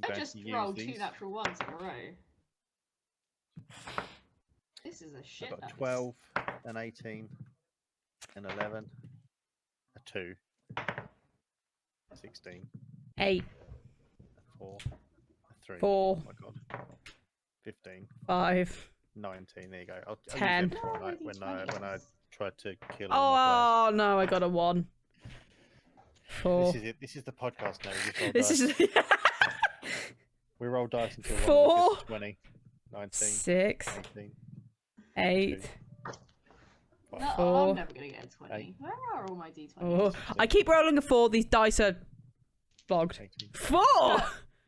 I going just to use rolled these. 2 natural ones in a row. This is a shit. I've got 12, an 18, an 11, a 2, 16, 8, a 4, a 3. 4. Oh my god. 15, 5. 19. There you go. I'll 10. use them tomorrow night when I tried to kill all my Oh no, I got a 1. 4. players. This is it. This is the podcast now. This is We roll dice until 4. one of us gets 20, 19, 6. 18, 8. No, 4. I'm never gonna get a 20. 8. Where are all my d20s? Oh, I keep rolling a 4. These dice are flogged. 18, 4.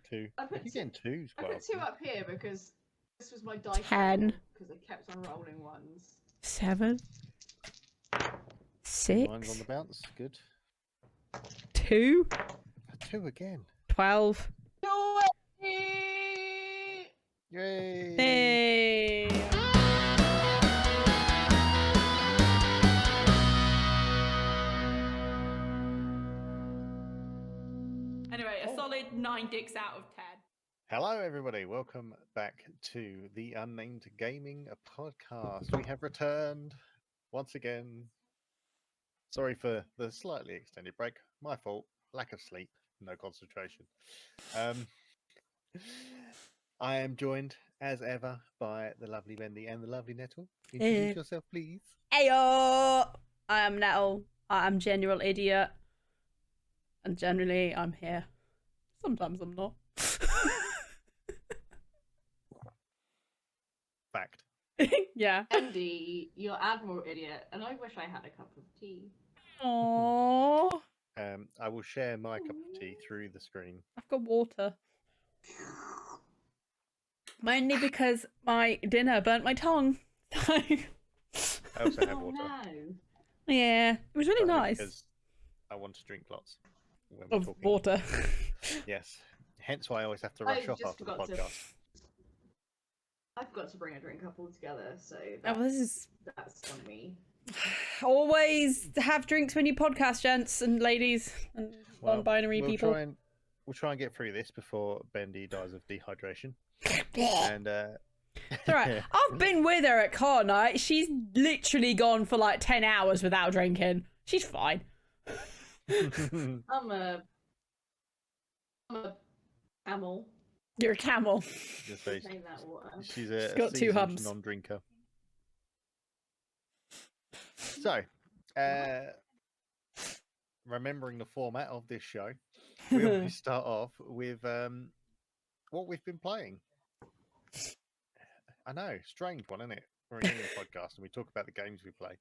2. I put You're getting 2s I quite put 2 often. up here because this was my dice. 10. Because I kept on rolling ones. 7. 6. Mine's on the bounce. Good. 2. A 2 again. 12. Yay! Hey. Anyway, a solid 9 dicks out of 10. Hello, everybody. Welcome back to the Unnamed Gaming Podcast. We have returned once again. Sorry for the slightly extended break. My fault. Lack of sleep. No concentration. I am joined, as ever, by the lovely Bendy and the lovely Nettle. Introduce yourself, please. Ayo! I am Nettle. I am general idiot. And generally, I'm here. Sometimes I'm not. Fact. Yeah. Andy, you're Admiral Idiot, and I wish I had a cup of tea. Aww. I will share my cup of tea through the screen. I've got water. Mainly because my dinner burnt my tongue. I also have Oh water. no. Yeah, it was really Only nice. Because I want to drink lots when we're Of talking. water. Yes. Hence why I always have to I rush off just after the forgot to- podcast. I've got to bring a drink up all together, so Oh, this is that's on me. always have drinks when you podcast, gents and ladies and Well, non-binary people. We'll try and get through this before Bendy dies of dehydration. And It's alright. I've been with her at car night. She's literally gone for like 10 hours without drinking. She's fine. I'm a camel. You're a camel. just say Name that water. she's She's a got 2 seasoned hubs. non-drinker. So, remembering the format of this show, we always start off with what we've been playing. I know, strange one, isn't it? We're a gaming podcast and we talk about the games we play.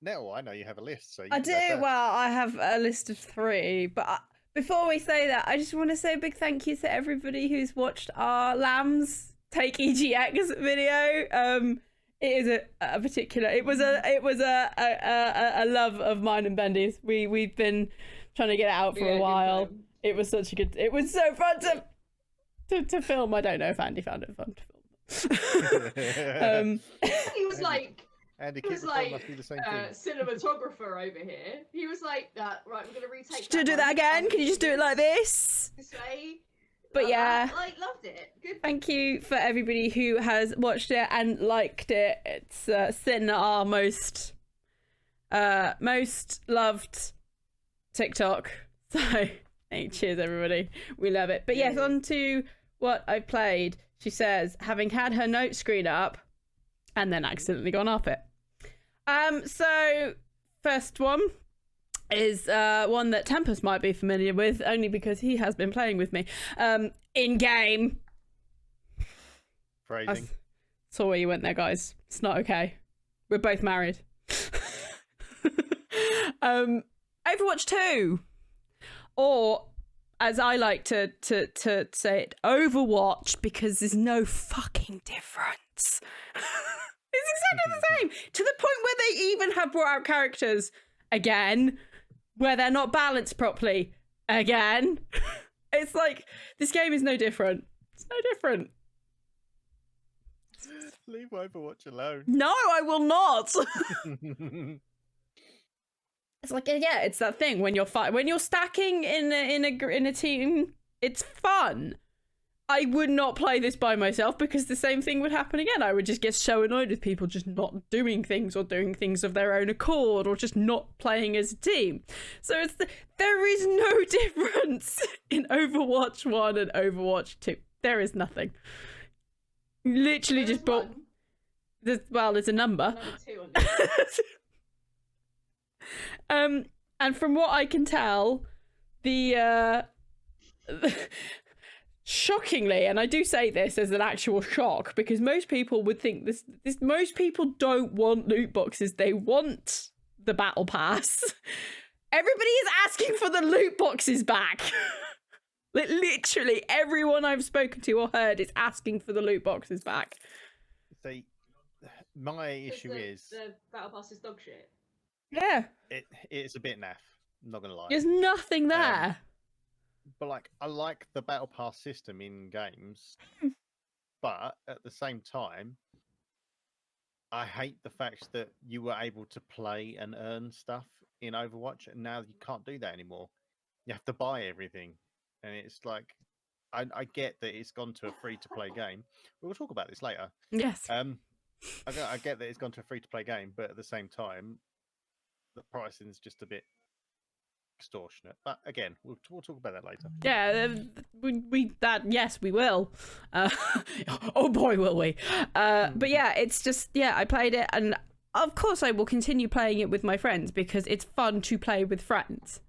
Nettle, I know you have a list, so you I can do. go first. Well, I have a list of 3, but before we say that, I just want to say a big thank you to everybody who's watched our Lambs Take EGX video. It is a particular. It was a love of mine and Bendy's. We've been trying to get it out for a while. It was such a good. It was so fun to film. I don't know if Andy found it fun to film. He was like, Andy he was Kipper like must be the same thing. cinematographer over here. He was like, right, we're gonna retake. Do one. that again? Can you just do it like this? This way. But yeah. I loved it. Good. Thank you for everybody who has watched it and liked it. It's sitting at our most loved TikTok. So, hey, cheers everybody. We love it. But yes, on to what I played. She says, having had her note screen up and then accidentally gone off it. So first one is one that Tempusbe might be familiar with, only because he has been playing with me. In game. Phrasing. Saw where you went there, guys. It's not okay. We're both married. Overwatch 2. Or, as I like to say it, Overwatch, because there's no fucking difference. It's exactly the same. To the point where they even have brought out characters again, where they're not balanced properly again. It's like, this game is no different. It's no different. Leave Overwatch alone. No, I will not. It's like, yeah, it's that thing when you're stacking in a team It's fun. I would not play this by myself because the same thing would happen again. I would just get so annoyed with people just not doing things or doing things of their own accord or just not playing as a team. So there is no difference in Overwatch 1 and Overwatch 2. There is nothing. Literally There's just bought... one. There's a number. Number 2 on this. And from what I can tell, the shockingly, and I do say this as an actual shock because most people would think this most people don't want loot boxes. They want the battle pass. Everybody is asking for the loot boxes back. Like, literally everyone I've spoken to or heard is asking for the loot boxes back. See, my issue is the battle pass is dog shit. Yeah. It's a bit naff. I'm not gonna lie. There's nothing there. But like, I like the battle pass system in games, but at the same time, I hate the fact that you were able to play and earn stuff in Overwatch, and now you can't do that anymore. You have to buy everything, and it's like, I get that it's gone to a free-to-play game. But we'll talk about this later. Yes. I get that it's gone to a free-to-play game, but at the same time, the pricing is just a bit extortionate. But again, we'll talk about that later. Yeah, yes, we will. Oh boy, will we. But yeah, it's just, I played it, and of course I will continue playing it with my friends because it's fun to play with friends.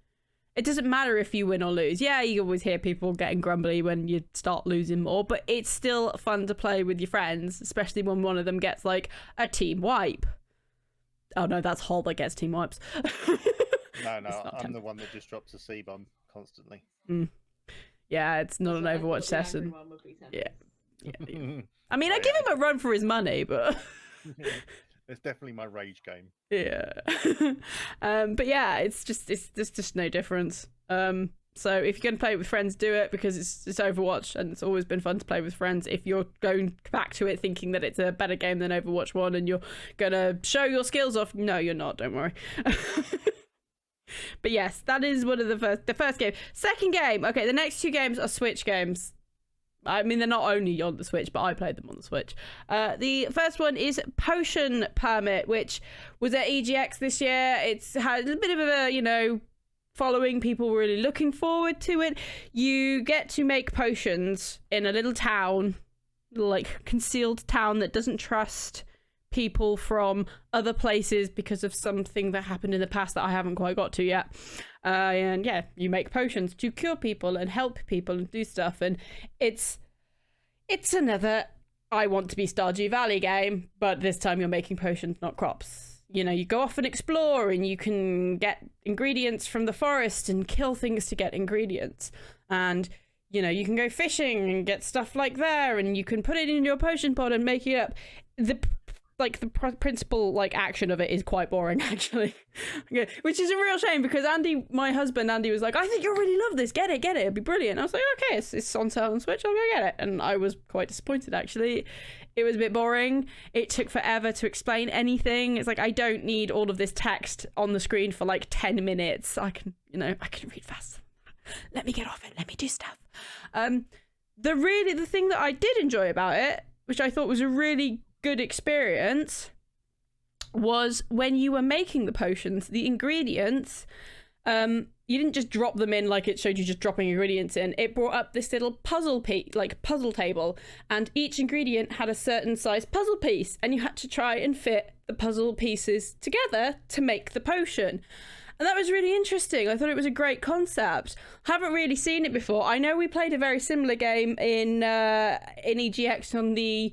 It doesn't matter if you win or lose. Yeah, you always hear people getting grumbly when you start losing more, but it's still fun to play with your friends, especially when one of them gets like a team wipe. Oh no, that's Hall that gets team wipes. No, I'm the one that just drops a C-bomb constantly. Yeah, it's not So an Overwatch session. Yeah. I mean, I give him a run for his money, but It's definitely my rage game. yeah. But yeah, there's just no difference. So if you're going to play it with friends, do it because it's Overwatch and it's always been fun to play with friends. If you're going back to it thinking that it's a better game than Overwatch 1 and you're going to show your skills off, no, you're not, don't worry. But yes, that is one of the first game. Second game, okay, the next two games are Switch games. I mean, they're not only on the Switch, but I played them on the Switch. The first one is Potion Permit, which was at EGX this year. It's had a bit of a, following. People were really looking forward to it. You get to make potions in a little town, like concealed town that doesn't trust people from other places because of something that happened in the past that I haven't quite got to yet. And yeah, you make potions to cure people and help people and do stuff. And it's another I want to be Stardew Valley game, but this time you're making potions, not crops. You go off and explore and you can get ingredients from the forest and kill things to get ingredients. And, you can go fishing and get stuff like there and you can put it in your potion pot and make it up. The principal action of it is quite boring actually. Okay, which is a real shame because my husband Andy was like, I think you'll really love this, get it, it'll be brilliant. I was like, okay, it's on sale on Switch, I'll go get it. And I was quite disappointed actually. It was a bit boring. It took forever to explain anything. It's like, I don't need all of this text on the screen for 10 minutes. I can read fast. Let me get off it, let me do stuff. The thing that I did enjoy about it, which I thought was a really good experience, was when you were making the potions, the ingredients, you didn't just drop them in like it showed you just dropping ingredients in. It brought up this little puzzle table, and each ingredient had a certain size puzzle piece, and you had to try and fit the puzzle pieces together to make the potion. And that was really interesting. I thought it was a great concept. Haven't really seen it before. I know we played a very similar game in EGX on the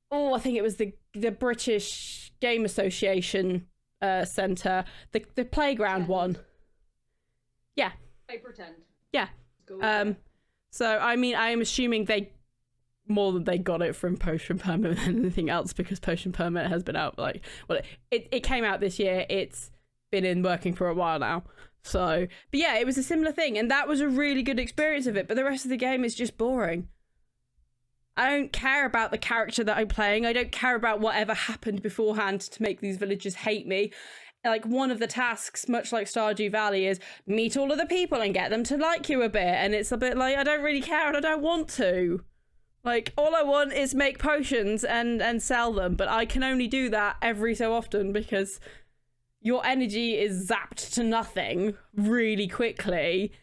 I think it was the British Game Association Centre, the playground one. Yeah. I pretend. Yeah. So I mean, I am assuming they got it from Potion Permit than anything else because Potion Permit has been out it came out this year. It's been in working for a while now. So, but yeah, it was a similar thing, and that was a really good experience of it. But the rest of the game is just boring. I don't care about the character that I'm playing. I don't care about whatever happened beforehand to make these villagers hate me. like one of the tasks, much like Stardew Valley, is meet all of the people and get them to like you a bit. And it's a bit like, I don't really care and I don't want to. Like, all I want is make potions and sell them, but I can only do that every so often because your energy is zapped to nothing really quickly,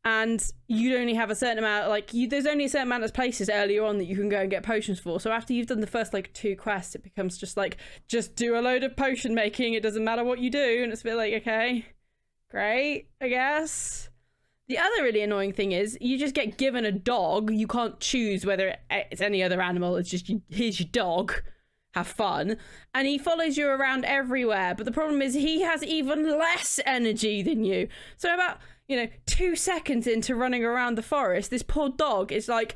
and you only have a certain amount, like, there's only a certain amount of places earlier on that you can go and get potions for. So after you've done the first, like, 2 quests, it becomes just like, just do a load of potion making, it doesn't matter what you do, and it's a bit like, okay, great, I guess. The other really annoying thing is you just get given a dog. You can't choose whether it's any other animal. It's just, here's your dog. Have fun. And he follows you around everywhere. But the problem is he has even less energy than you. So about, 2 seconds into running around the forest, this poor dog is like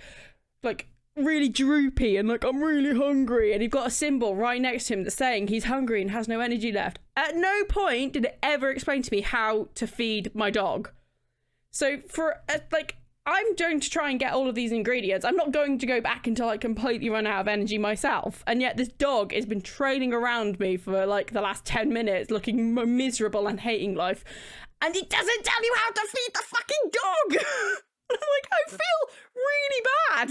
really droopy and like, I'm really hungry. And you've got a symbol right next to him that's saying he's hungry and has no energy left. At no point did it ever explain to me how to feed my dog. So I'm going to try and get all of these ingredients. I'm not going to go back until I completely run out of energy myself. And yet this dog has been trailing around me for like the last 10 minutes, looking miserable and hating life. And it doesn't tell you how to feed the fucking dog. I'm like, I feel really bad.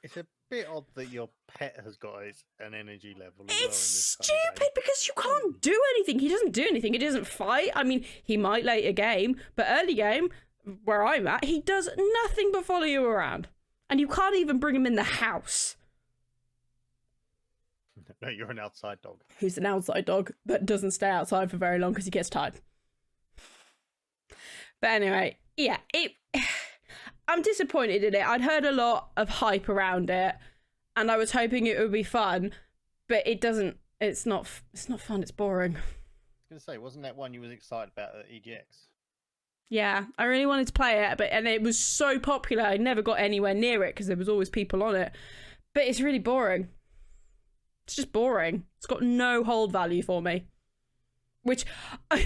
It's a bit odd that your pet has got an energy level. It's stupid because you can't do anything. He doesn't do anything. He doesn't fight. I mean, he might later game, but early game, where I'm at, he does nothing but follow you around. And you can't even bring him in the house. No, you're an outside dog. Who's an outside dog that doesn't stay outside for very long because he gets tired. But anyway, yeah, I'm disappointed in it. I'd heard a lot of hype around it, and I was hoping it would be fun, but it's not fun, it's boring. I was going to say, wasn't that one you was excited about at EGX? Yeah, I really wanted to play it, and it was so popular, I never got anywhere near it because there was always people on it. But it's really boring. It's just boring. It's got no hold value for me. Which, I'm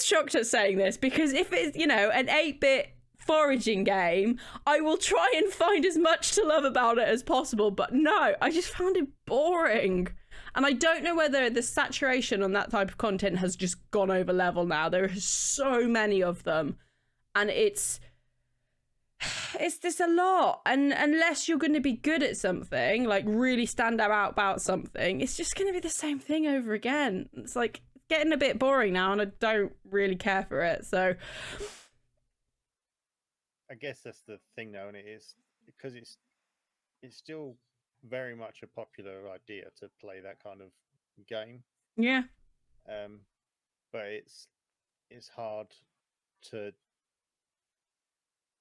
shocked at saying this, because if it's, an 8-bit foraging game, I will try and find as much to love about it as possible. But no, I just found it boring. And I don't know whether the saturation on that type of content has just gone over level now. There are so many of them. And it's just a lot. And unless you're going to be good at something, like really stand out about something, it's just going to be the same thing over again. It's like getting a bit boring now, and I don't really care for it. So I guess that's the thing, though, and it is because it's still very much a popular idea to play that kind of game. Yeah. But it's hard to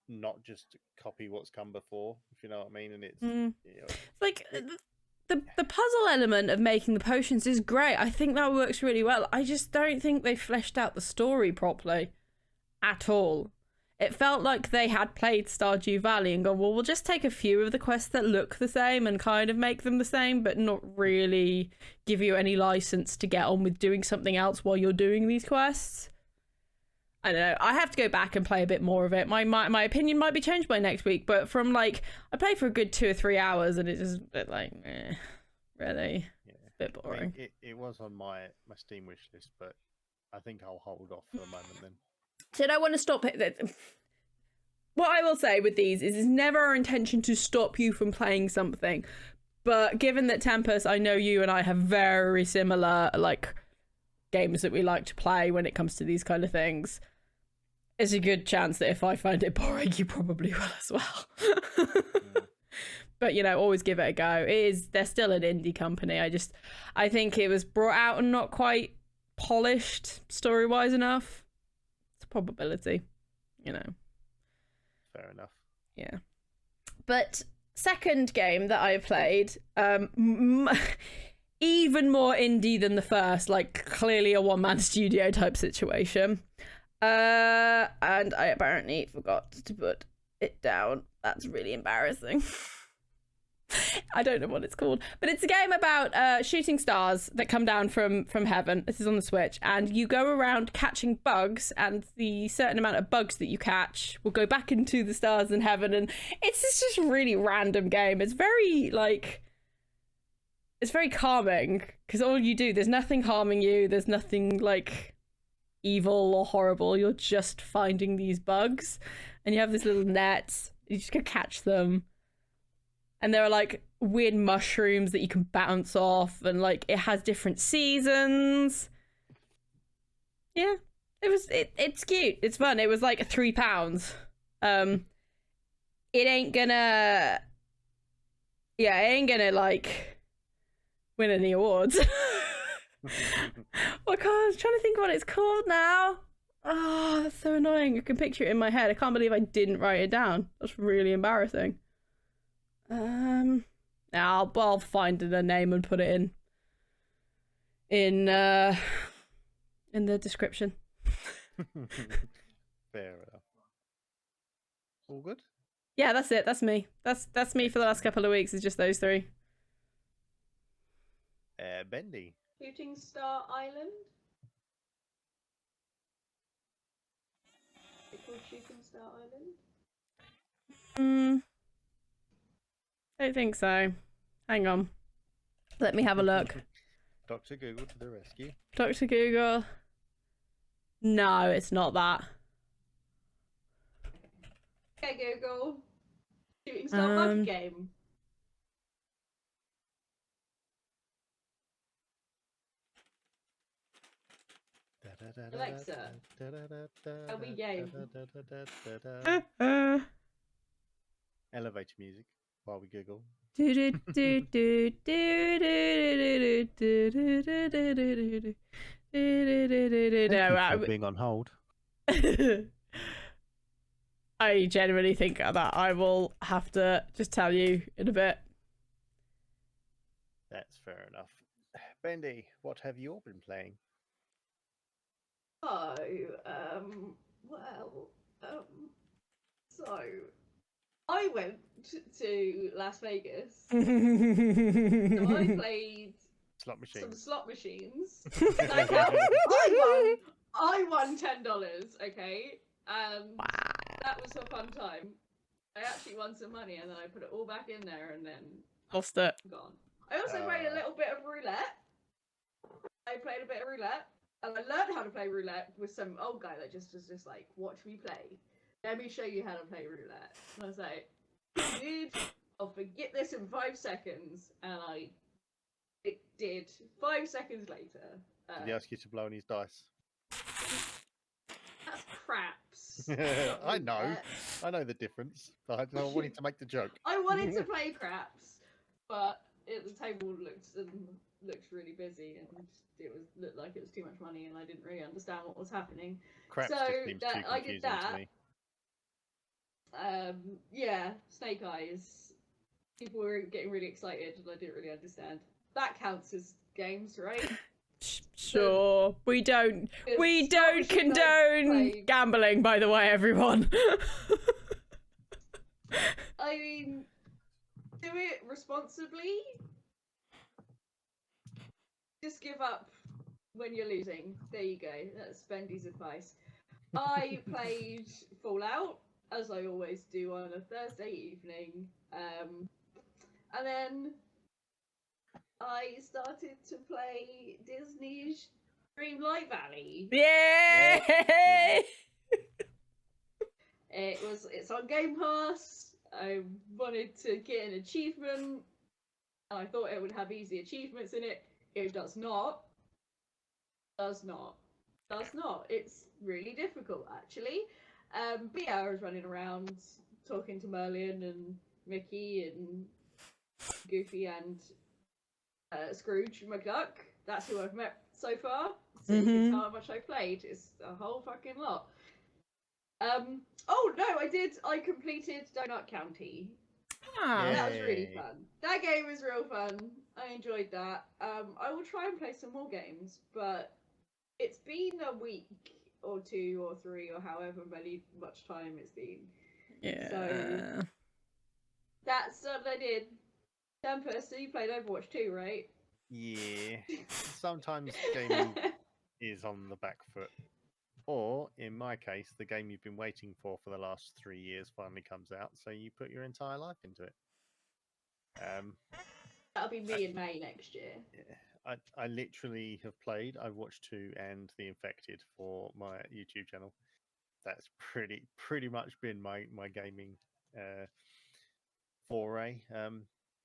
not just copy what's come before, if you know what I mean. And it's like the puzzle element of making the potions is great. I think that works really well. I just don't think they fleshed out the story properly at all. It felt like they had played Stardew Valley and gone, well, we'll just take a few of the quests that look the same and kind of make them the same, but not really give you any license to get on with doing something else while you're doing these quests. I don't know. I have to go back and play a bit more of it. My opinion might be changed by next week, but from I played for a good 2 or 3 hours and it's just a bit really, a bit boring. I mean, it was on my Steam wish list, but I think I'll hold off for a moment then. So I don't want to stop it. What I will say with these is it's never our intention to stop you from playing something. But given that Tempus, I know you and I have very similar games that we like to play when it comes to these kind of things, it's a good chance that if I find it boring, you probably will as well. But always give it a go. They're still an indie company. I think it was brought out and not quite polished story-wise enough. It's a probability, Fair enough. Yeah. But second game that I played, even more indie than the first, clearly a one-man studio type situation. And I apparently forgot to put it down. That's really embarrassing. I don't know what it's called, but it's a game about shooting stars that come down from heaven. This is on the Switch, and you go around catching bugs, and the certain amount of bugs that you catch will go back into the stars in heaven, and it's just a really random game. It's very it's very calming because all you do, there's nothing harming you. There's nothing like evil or horrible. You're just finding these bugs, and you have this little net. You just go catch them, and there are like weird mushrooms that you can bounce off, and like it has different seasons. Yeah, it's cute. It's fun. It was like £3. It ain't gonna like win any awards. Oh god, I was trying to think what it's called now. Oh, that's so annoying. I can picture it in my head. I can't believe I didn't write it down. That's really embarrassing. I'll find the name and put it in the description. Fair enough. All good? Yeah, that's it. That's me. That's me for the last couple of weeks. It's just those three. Bendy. Shooting Star Island. Is it called Shooting Star Island? Don't think so. Hang on. Let me have a look. Dr. Google to the rescue. Dr. Google. No, it's not that. Okay, Google. Shooting Star Bug game. Alexa, tell me game. Elevator music while we Google. No, being on hold. I genuinely think that I will have to just tell you in a bit. That's fair enough. Bendy, what have you all been playing? So I went to Las Vegas. So I played Slot some machines. slot machines. I won $10, okay? And that was a fun time. I actually won some money and then I put it all back in there and then Lost it. gone. I also played a little bit of roulette. I played a bit of roulette. And I learned how to play roulette with some old guy that just was just like, watch me play. Let me show you how to play roulette. And I was like, dude, I'll forget this in 5 seconds. And it did. 5 seconds later. Did he ask you to blow on his dice? That's craps. I know the difference. But I wanted to make the joke. I wanted to play craps, but the table looked really busy and looked like it was too much money and I didn't really understand what was happening. Craps So just seems too I did confusing that. to me. Yeah, Snake Eyes. People were getting really excited and I didn't really understand. That counts as games, right? Sure. We don't condone gambling, by the way, everyone. I mean, do it responsibly. Just give up when you're losing. There you go. That's Bendy's advice. I played Fallout, as I always do on a Thursday evening. And then I started to play Disney's Dreamlight Valley. Yay! It's on Game Pass. I wanted to get an achievement, and I thought it would have easy achievements in it. It does not. Does not. It's really difficult, actually. But yeah, I was running around talking to Merlin and Mickey and Goofy and Scrooge McDuck. That's who I've met so far. So you can tell how much I played. It's a whole fucking lot. Oh no, I completed Donut County. That was really fun. That game was real fun. I enjoyed that. I will try and play some more games, but it's been a week or 2 or 3 or however much time it's been. Yeah. So that's what I did. Tempusbe, so you played Overwatch too, right? Yeah. Sometimes gaming is on the back foot. Or, in my case, the game you've been waiting for the last 3 years finally comes out, so you put your entire life into it. That'll be me in May next year. Yeah, I literally have played. I've watched 2 and The Infected for my YouTube channel. That's pretty much been my gaming foray.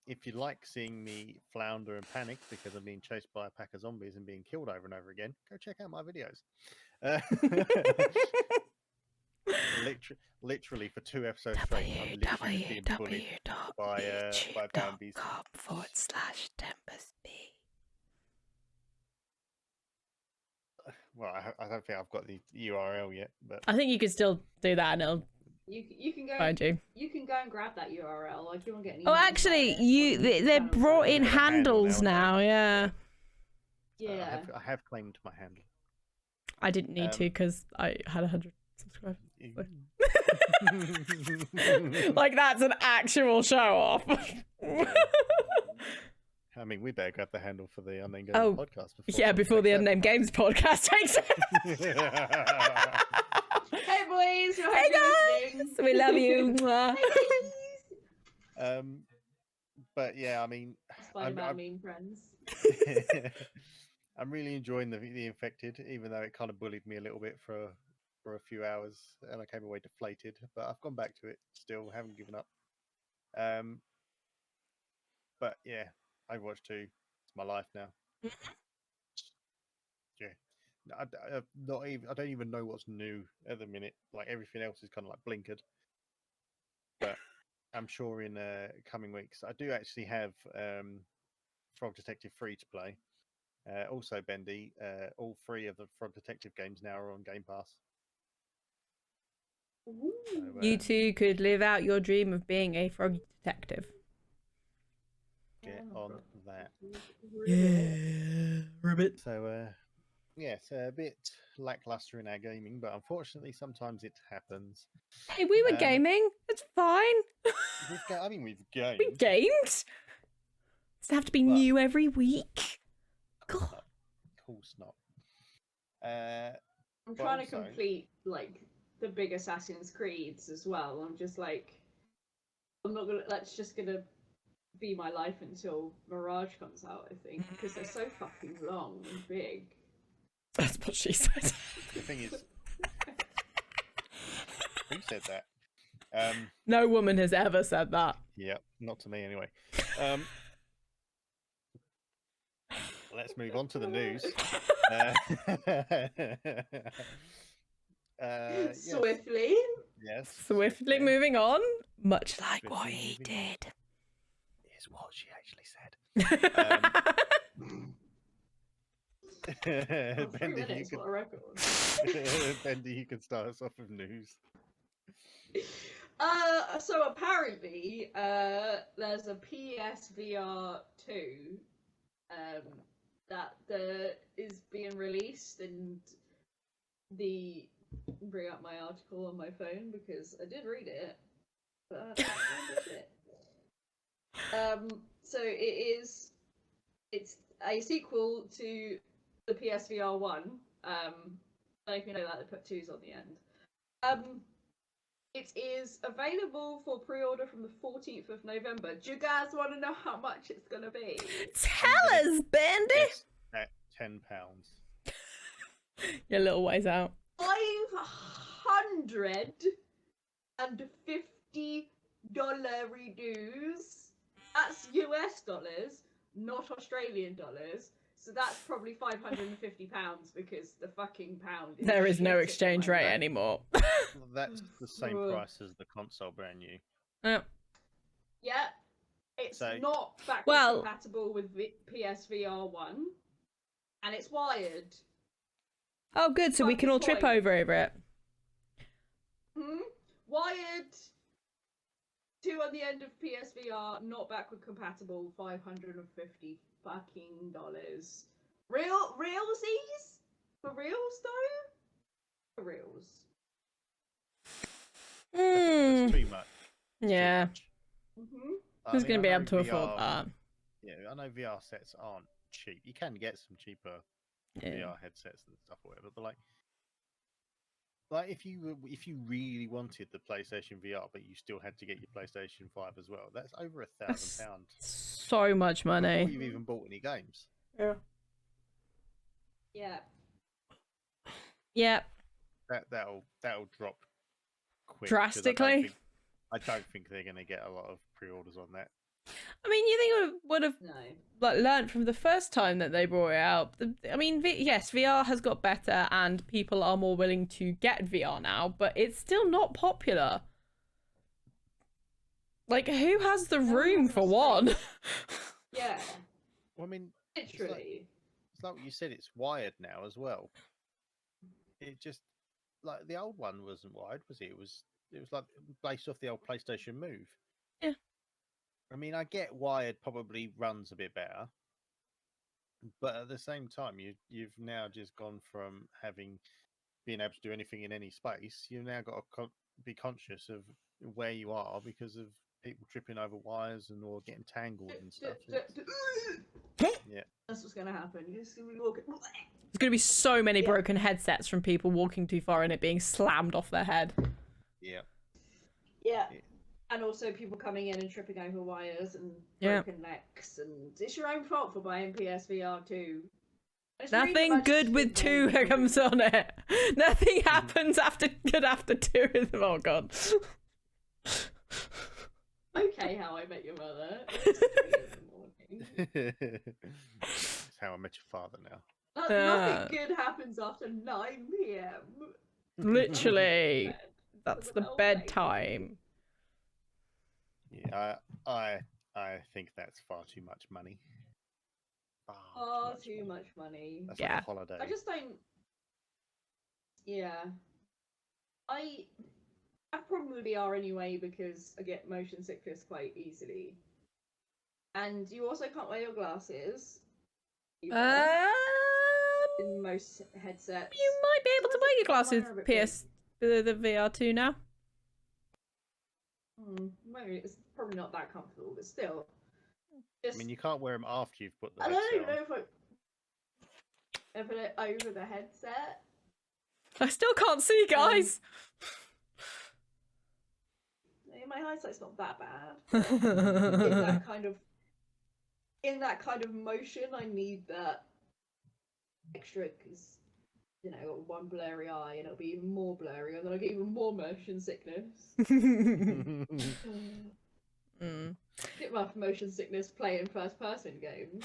If you like seeing me flounder and panic because I'm being chased by a pack of zombies and being killed over and over again, go check out my videos. Literally for 2 episodes straight, I'm literally just being bullied by Bambies. www.youtube.com/Tempusbe. Well, I don't think I've got the URL yet, but I think you could still do that, and it'll You can go. find you. You can go and grab that URL. Like you won't get any. Oh, actually, they brought in handles now. Yeah. Yeah. I have claimed my handle. I didn't need to because I had 100 subscribers. Like that's an actual show off. I mean, we better grab the handle for the Unnamed Gaming Podcast. Before the Unnamed Games Podcast takes it. Hey boys, Hey guys, we love you. But yeah, I mean, Spider-Man meme friends. I'm really enjoying the Infected, even though it kind of bullied me a little bit for a few hours, and I came away deflated. But I've gone back to it still, haven't given up. But yeah, Overwatch 2, it's my life now. Yeah, I don't even know what's new at the minute. Like everything else is kind of like blinkered. But I'm sure in coming weeks, I do actually have Frog Detective 3 to play. Also, Bendy, all 3 of the Frog Detective games now are on Game Pass. So, You too could live out your dream of being a frog detective. Get on that. Yeah, ribbit. So, yeah, it's a bit lackluster in our gaming, but unfortunately, sometimes it happens. Hey, we were gaming. It's fine. I mean, we've gamed. We gamed. Does it have to be new every week? God. Of course not. I'm trying to complete like the big Assassin's Creeds as well. I'm just like, I'm not gonna. That's just gonna be my life until Mirage comes out. I think because they're so fucking long and big. That's what she said. The thing is, who said that? No woman has ever said that. Yeah, not to me anyway. Let's move on to the news. Swiftly. Yes. Swiftly moving on, much like what he did. Is what she actually said. Bendy, you can start us off with news. So apparently, there's a PSVR 2 that is being released, and bring up my article on my phone because I did read it, but I don't remember it. So it's a sequel to the PSVR 1. I don't know if you know that they put 2s on the end. It is available for pre-order from the 14th of November. Do you guys want to know how much it's going to be? Tell us, Bendy! Yes, at £10. You're a little ways out. $550 reduce. That's US dollars, not Australian dollars. So that's probably £550 because the fucking pound is There is no shit exchange at the rate moment. anymore. That's the same price as the console brand new. Yeah. Yeah, it's So- not backwards Well- compatible with PSVR 1, and it's wired. Oh, good. So we can all trip over it. Wired. 2 on the end of PSVR, not backward compatible. $550 fucking dollars. Realsies? For reals though? For reals. That's too much. Yeah. Who's going to be able to afford that? Yeah, I know VR sets aren't cheap. You can get some cheaper VR headsets and stuff or whatever, but like if you really wanted the PlayStation VR, but you still had to get your PlayStation 5 as well, that's over £1,000. So much money. Before you've even bought any games. Yeah. Yeah. Yeah. That'll drop quick. Drastically. I don't think they're going to get a lot of pre-orders on that. I mean, you think would have No. like learned from the first time that they brought it out. I mean, yes, VR has got better and people are more willing to get VR now, but it's still not popular. Like, who has the room for one? Yeah. Well, I mean, Literally. it's like what you said, it's wired now as well. It just, like, the old one wasn't wired, was it? It was like based off the old PlayStation Move. Yeah. I mean, I get wired probably runs a bit better, but at the same time, you've now just gone from being able to do anything in any space. You've now got to be conscious of where you are because of people tripping over wires or getting tangled and stuff. Yeah, that's what's gonna happen. You're just gonna be walking. There's going to be so many broken headsets from people walking too far and it being slammed off their head. Yeah. Yeah. And also people coming in and tripping over wires and broken necks, and it's your own fault for buying PSVR 2. Nothing good with 2 comes on it. Nothing happens good after 2 of them. Oh god. Okay, How I Met Your Mother. It's 3 in the morning. That's How I Met Your Father now. Nothing good happens after 9 p.m. Literally. That's the bedtime. Yeah, I think that's far too much money. Far too much money. That's Yeah. like a holiday. I just don't. Yeah. I have a problem with VR anyway because I get motion sickness quite easily. And you also can't wear your glasses. either, in most headsets. You might be able to wear your glasses the VR2 now. Maybe it's probably not that comfortable, but still. I mean, you can't wear them after you've put the I headset don't even on. know if I put it over the headset. I still can't see, guys. My eyesight's not that bad. in that kind of motion, I need that extra because I've got one blurry eye and it'll be even more blurry, and then I'll get even more motion sickness. Get my motion sickness playing first-person games,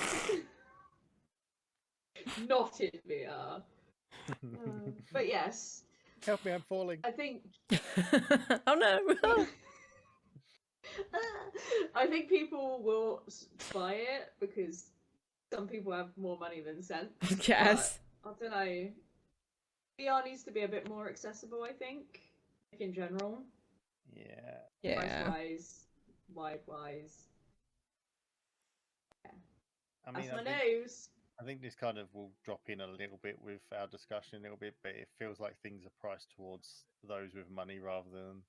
not in VR. But yes, Help me, I'm falling. I think. Oh no! I think people will buy it because some people have more money than sense. Yes. I don't know. VR needs to be a bit more accessible, I think, in general. Yeah. Price-wise, wide-wise. Yeah. I mean, That's my nose. I think this kind of will drop in a little bit with our discussion a little bit, but it feels like things are priced towards those with money rather than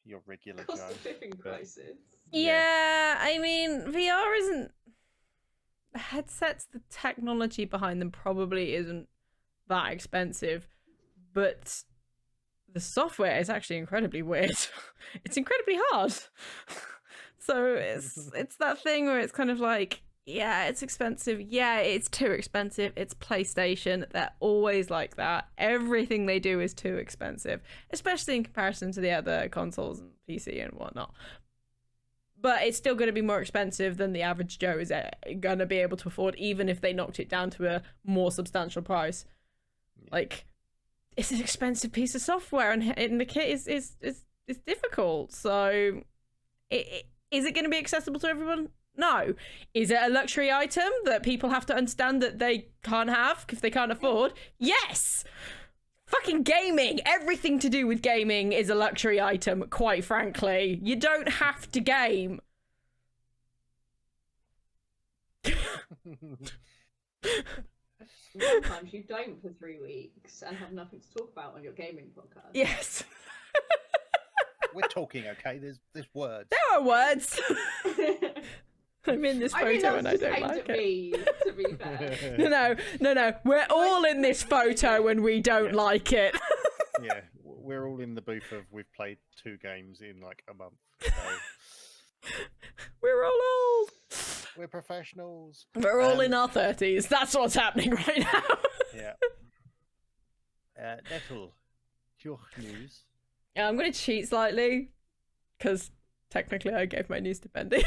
your regular Cost Joe. of living crisis. Yeah, I mean, VR isn't. The headsets, the technology behind them probably isn't that expensive, but the software is actually incredibly weird. It's incredibly hard. So it's that thing where it's kind of like, yeah, it's expensive. Yeah, it's too expensive. It's PlayStation. They're always like that. Everything they do is too expensive, especially in comparison to the other consoles and PC and whatnot. But it's still going to be more expensive than the average Joe is going to be able to afford, even if they knocked it down to a more substantial price. Like, it's an expensive piece of software, and the kit is difficult. So, is it going to be accessible to everyone? No. Is it a luxury item that people have to understand that they can't have if they can't afford? Yes! Fucking gaming! Everything to do with gaming is a luxury item, quite frankly. You don't have to game. Sometimes you don't for 3 weeks and have nothing to talk about on your gaming podcast. Yes. We're talking, okay? There's words. There are words. I'm in this photo and I don't like it. Me, to be fair. No. We're all in this photo and we don't like it. Yeah, we're all in the booth of we've played 2 games in like a month. So We're all old. we're professionals. We're all in our 30s. That's what's happening right now. Yeah. Nettle, your news. Yeah, I'm going to cheat slightly because technically I gave my news to Bendy.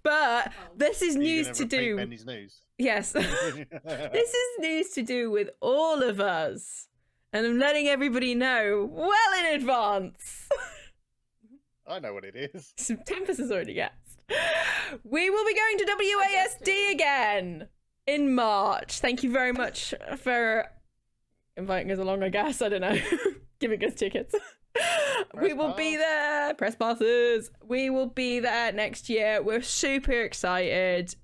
But this is news to do. Bendy's news. Yes. This is news to do with all of us. And I'm letting everybody know well in advance. I know what it is. Tempus has already guessed. We will be going to WASD again in March. Thank you very much for inviting us along, I guess. I don't know. Giving us tickets. We will be there. Press passes. We will be there next year. We're super excited.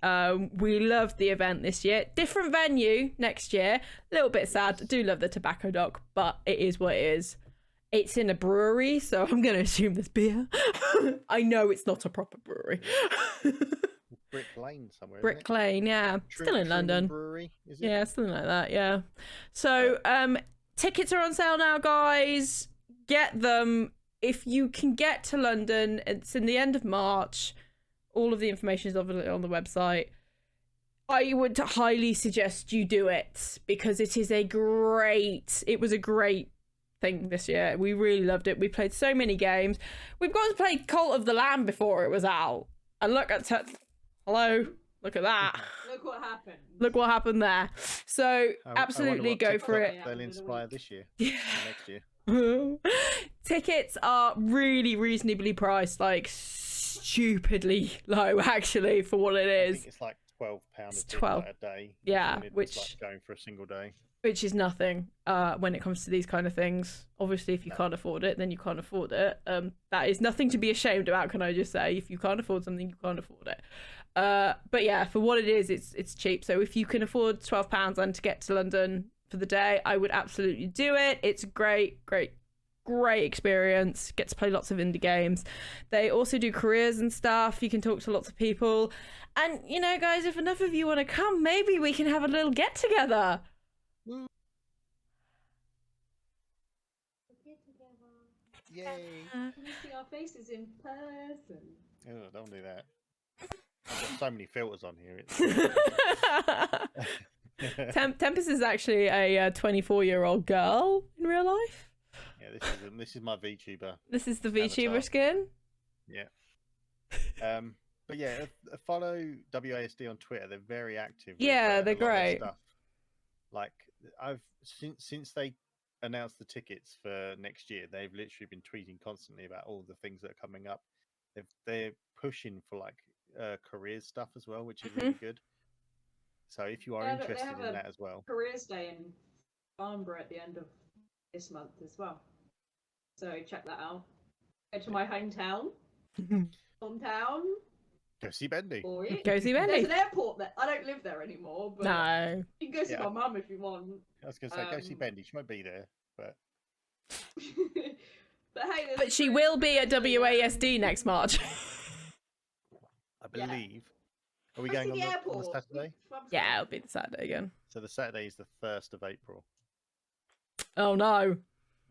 We loved the event this year. Different venue next year. A little bit sad. I do love the tobacco dock, but it is what it is. It's in a brewery, so I'm going to assume there's beer. I know it's not a proper brewery. Brick Lane somewhere. Brick Lane, yeah. Still in London. Brewery, is it? Yeah, something like that, yeah. So, tickets are on sale now, guys. Get them. If you can get to London, it's in the end of March. All of the information is on the website. I would highly suggest you do it because it was a great thing this year. We really loved it. We played so many games. We've got to play Cult of the Lamb before it was out. And look at hello, look at that. Look what happened. Look what happened there. So absolutely go for it. They'll inspire this year. Yeah. Next year. Tickets are really reasonably priced, like stupidly low actually for what it is. I think it's like £12 a day. Yeah, which like going for a single day. Which is nothing when it comes to these kind of things. Obviously, if you can't afford it, then you can't afford it. That is nothing to be ashamed about, can I just say? If you can't afford something, you can't afford it. But yeah, for what it is, it's cheap. So if you can afford £12 and to get to London for the day, I would absolutely do it. It's a great experience. Get to play lots of indie games. They also do careers and stuff. You can talk to lots of people. And, you know, guys, if enough of you want to come, maybe we can have a little get-together. Yay! Can we see our faces in person? Oh, don't do that. I've got so many filters on here. Tempus is actually a 24-year-old girl in real life. Yeah, this is my VTuber. This is the VTuber skin. Yeah. But yeah, follow WASD on Twitter. They're very active. Yeah, they're great. Stuff. Like since they announced the tickets for next year, they've literally been tweeting constantly about all the things that are coming up. They're pushing for like careers stuff as well, which is really good. So if you are interested in that as well, Careers Day in Farnborough at the end of this month as well. So check that out. Go to my hometown. go see Bendy. Go see Bendy. There's an airport there. I don't live there anymore, but no. You can go see my mum if you want. I was going to say, go see Bendy. She won't be there, but... But she will be at WASD next March. I believe. Are we going on the Saturday? Yeah, it'll be the Saturday again. So the Saturday is the 1st of April. Oh, no.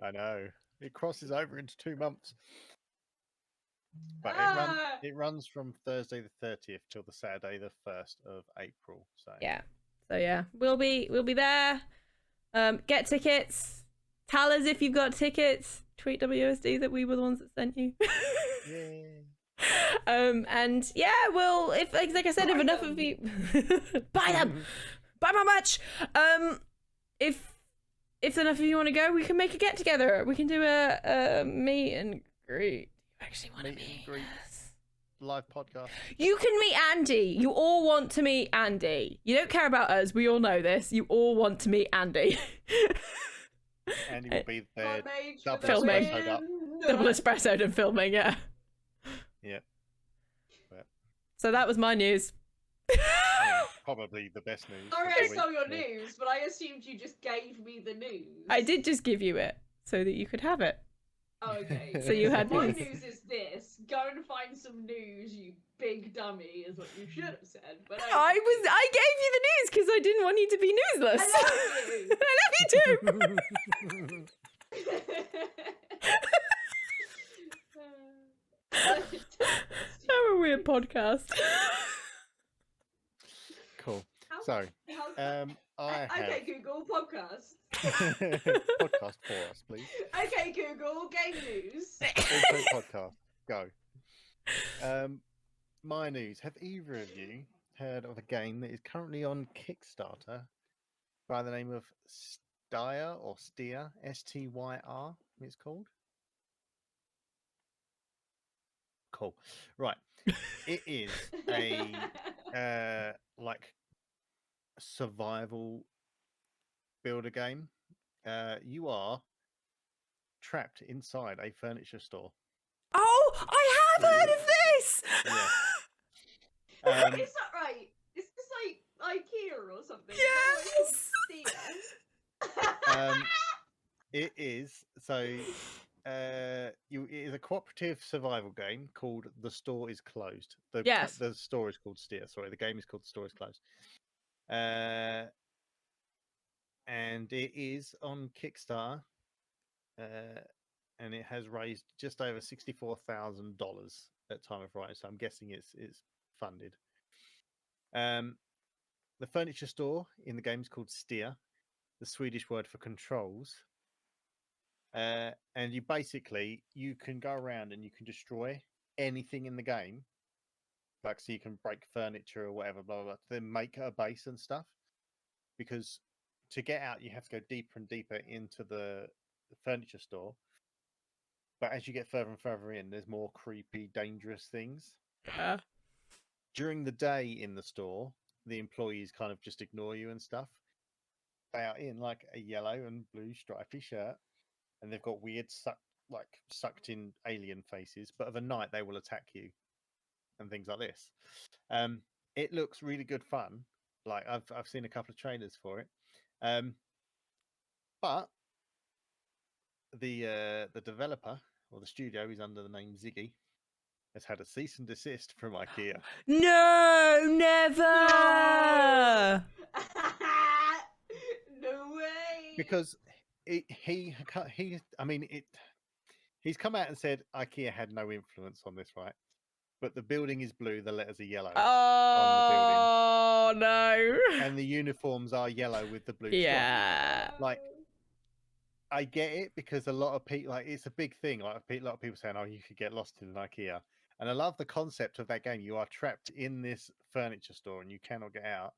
I know. It crosses over into 2 months. But it runs from Thursday the 30th till the Saturday the 1st of April. So yeah, we'll be there. Get tickets. Tell us if you've got tickets. Tweet WSD that we were the ones that sent you. Yay. And yeah, well, if like I said, if enough of you buy them, buy my merch. If enough of you want to go, we can make a get together. We can do a meet and greet. You actually want to meet? Yes. Live podcast. You can meet Andy. You all want to meet Andy. You don't care about us. We all know this. You all want to meet Andy. Andy will be there. Filming. Double espresso and filming, yeah. Yeah. So that was my news. Probably the best news. Sorry I stole your news, but I assumed you just gave me the news. I did just give you it so that you could have it. Oh, okay. So you had my news. news is this. go and find some news, you big dummy, is what you should have said. But I gave you the news because I didn't want you to be newsless. I love you. I love you too. I'm a weird podcast. Cool. So, I have okay, Google podcast. podcast for us, please. Okay, Google game news. Also podcast. Go. My news. Have either of you heard of a game that is currently on Kickstarter by the name of Styr or Steer? STYR, it's called. Cool. Right. It is a like survival builder game. You are trapped inside a furniture store. Oh, I have heard of this. Yeah. Is that right? Is this like IKEA or something? Yes. It is. So it is a cooperative survival game called The Store is Closed. The store is called Steer. Sorry, the game is called The Store is Closed. And it is on Kickstarter. And it has raised just over $64,000 at time of writing. So I'm guessing it's funded. The furniture store in the game is called Steer, the Swedish word for controls. And you can go around and you can destroy anything in the game. Like, so you can break furniture or whatever, blah, blah, blah, then make a base and stuff. Because to get out, you have to go deeper and deeper into the furniture store. But as you get further and further in, there's more creepy, dangerous things. Yeah. During the day in the store, the employees kind of just ignore you and stuff. They are in like a yellow and blue stripy shirt. And they've got weird sucked in alien faces, but of a night they will attack you and things like this. It looks really good fun. Like I've seen a couple of trailers for it. But the developer or the studio is under the name Ziggy has had a cease and desist from IKEA. No, never. No way. Because he's come out and said IKEA had no influence on this, right? But the building is blue, the letters are yellow on the building. Oh no! And the uniforms are yellow with the blue. Yeah. Stripe. Like, I get it because a lot of people, like, it's a big thing. Like, a lot of people saying, "Oh, you could get lost in an IKEA," and I love the concept of that game. You are trapped in this furniture store and you cannot get out.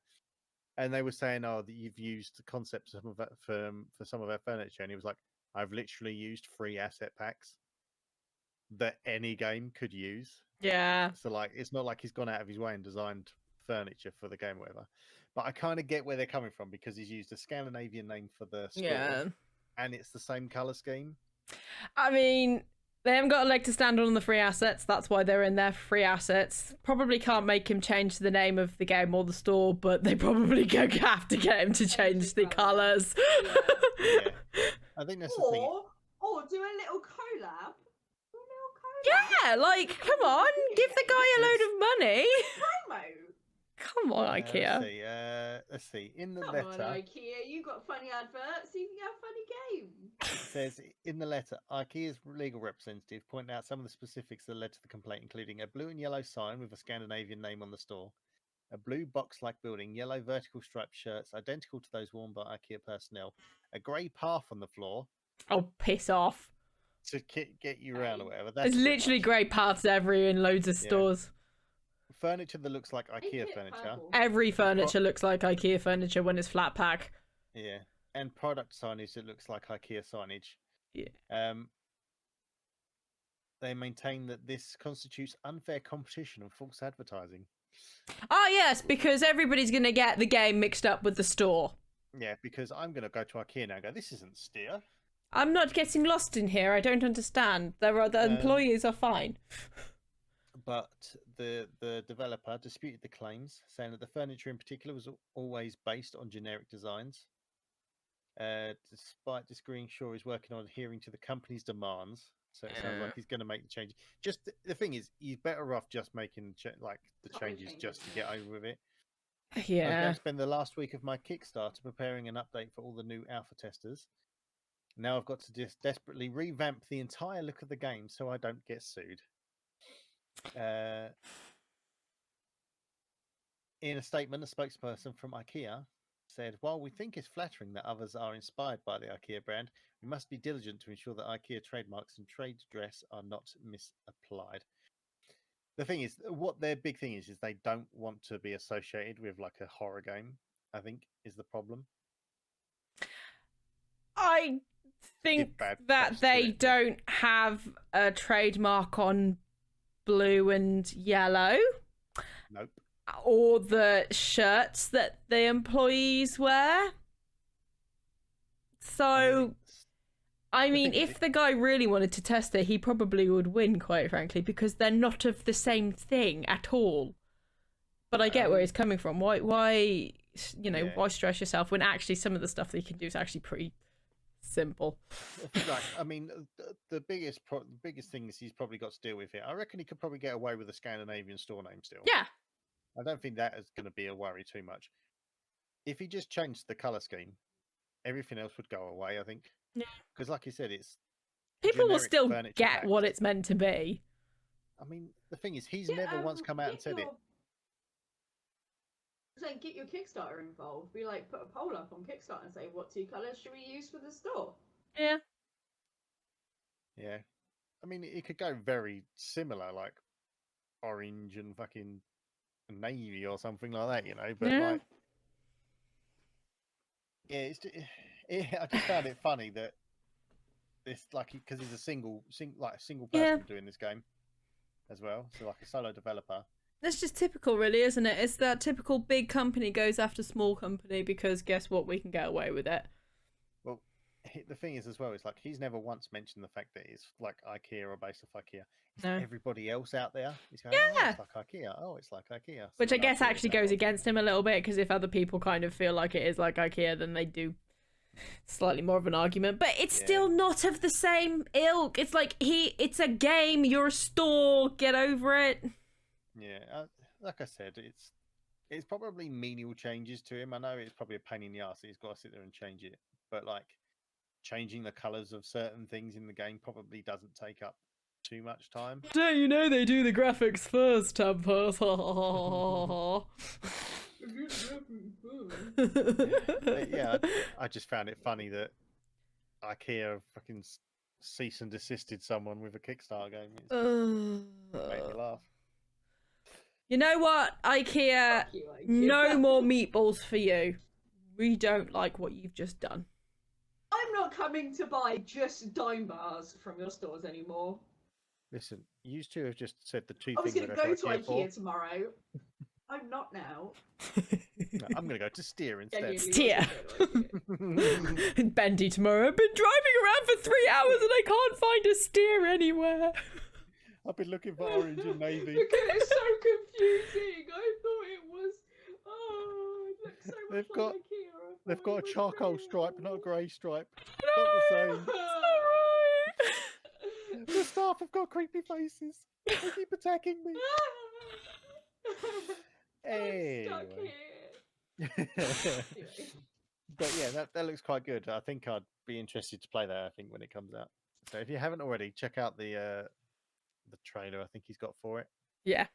And they were saying, "Oh, that you've used the concept of for some of our furniture," and he was like, "I've literally used free asset packs that any game could use." Yeah. So like, it's not like he's gone out of his way and designed furniture for the game or whatever. But I kind of get where they're coming from because he's used a Scandinavian name for the store, and it's the same color scheme. I mean, they haven't got a leg to stand on the free assets. That's why they're in there for free assets. Probably can't make him change the name of the game or the store, but they probably have to get him to change the colors. Yeah. I think that's the thing. Or do a little collab. Yeah, like, come on, give the guy a load of money. Promo. Come on, IKEA. Let's see. In the Come letter, on, IKEA, you got funny adverts. You can have a funny game. it says in the letter, IKEA's legal representative pointed out some of the specifics that led to the complaint, including a blue and yellow sign with a Scandinavian name on the store, a blue box-like building, yellow vertical striped shirts identical to those worn by IKEA personnel, a grey path on the floor. Oh, piss off. To get you around or whatever. There's literally grey paths everywhere in loads of stores. Furniture that looks like IKEA furniture. Every furniture looks like IKEA furniture when it's flat pack. Yeah. And product signage that looks like IKEA signage. Yeah. They maintain that this constitutes unfair competition and false advertising. Oh, yes, because everybody's going to get the game mixed up with the store. Yeah, because I'm going to go to IKEA now and go, this isn't Steer. I'm not getting lost in here. I don't understand. The employees are fine. But the developer disputed the claims, saying that the furniture in particular was always based on generic designs. Despite disagreeing, Shaw is working on adhering to the company's demands. So it sounds like he's going to make the change. Just the thing is, he's better off just making the changes just to get over with it. I was going Yeah. to spend the last week of my Kickstarter preparing an update for all the new alpha testers. Now I've got to just desperately revamp the entire look of the game so I don't get sued. In a statement, a spokesperson from IKEA said, while we think it's flattering that others are inspired by the IKEA brand, we must be diligent to ensure that IKEA trademarks and trade dress are not misapplied. The thing is, what their big thing is they don't want to be associated with like a horror game, I think, is the problem. I think that they don't have a trademark on blue and yellow. Nope. Or the shirts that the employees wear. So, I mean, if the guy really wanted to test it, he probably would win, quite frankly, because they're not of the same thing at all. But I get where he's coming from. Why, why stress yourself when actually some of the stuff that you can do is actually pretty simple. Like, I mean, the biggest thing is he's probably got to deal with here. I reckon he could probably get away with a Scandinavian store name still. Yeah. I don't think that is going to be a worry too much. If he just changed the color scheme, everything else would go away, I think. Yeah. Because, like you said, it's people will still get what it's meant to be. I mean, the thing is, he's never once come out and said it. Like, get your Kickstarter involved. Be like, put a poll up on Kickstarter and say, what 2 colors should we use for the store? Yeah. Yeah. I mean, it could go very similar, like orange and fucking navy or something like that, but like, yeah, I just found it funny that this, like, because he's a single person doing this game as well, so like a solo developer. That's just typical, really, isn't it? It's that typical big company goes after small company because guess what, we can get away with it. Well, the thing is as well, it's like he's never once mentioned the fact that it's like IKEA or based off IKEA. Everybody else out there is going, oh, it's like IKEA. Oh, it's like IKEA. So which I guess actually goes against him a little bit, because if other people kind of feel like it is like IKEA, then they do slightly more of an argument. But it's still not of the same ilk. It's like it's a game, you're a store, get over it. Yeah, like I said, it's probably menial changes to him. I know it's probably a pain in the ass that he's got to sit there and change it, but like changing the colours of certain things in the game probably doesn't take up too much time. Don't you know they do the graphics first, Tempusbe? Yeah, I just found it funny that IKEA fucking cease and desisted someone with a Kickstarter game. It made me laugh. You know what, IKEA? No more meatballs for you. We don't like what you've just done. I'm not coming to buy just dime bars from your stores anymore. Listen, you two have just said the two I was things going to go to IKEA tomorrow. I'm not now. No, I'm going to go to Steer instead. Steer. Bendy tomorrow. I've been driving around for 3 hours and I can't find a Steer anywhere. I've been looking for orange and navy. Because it's so confusing. I thought it was. Oh, it looks so much like IKEA. They've got a charcoal stripe, not a grey stripe. Not the same. It's The staff have got creepy faces. They keep attacking me. Anyway. But yeah, that looks quite good. I think I'd be interested to play that, I think, when it comes out. So if you haven't already, check out the trailer I think he's got for it. Yeah.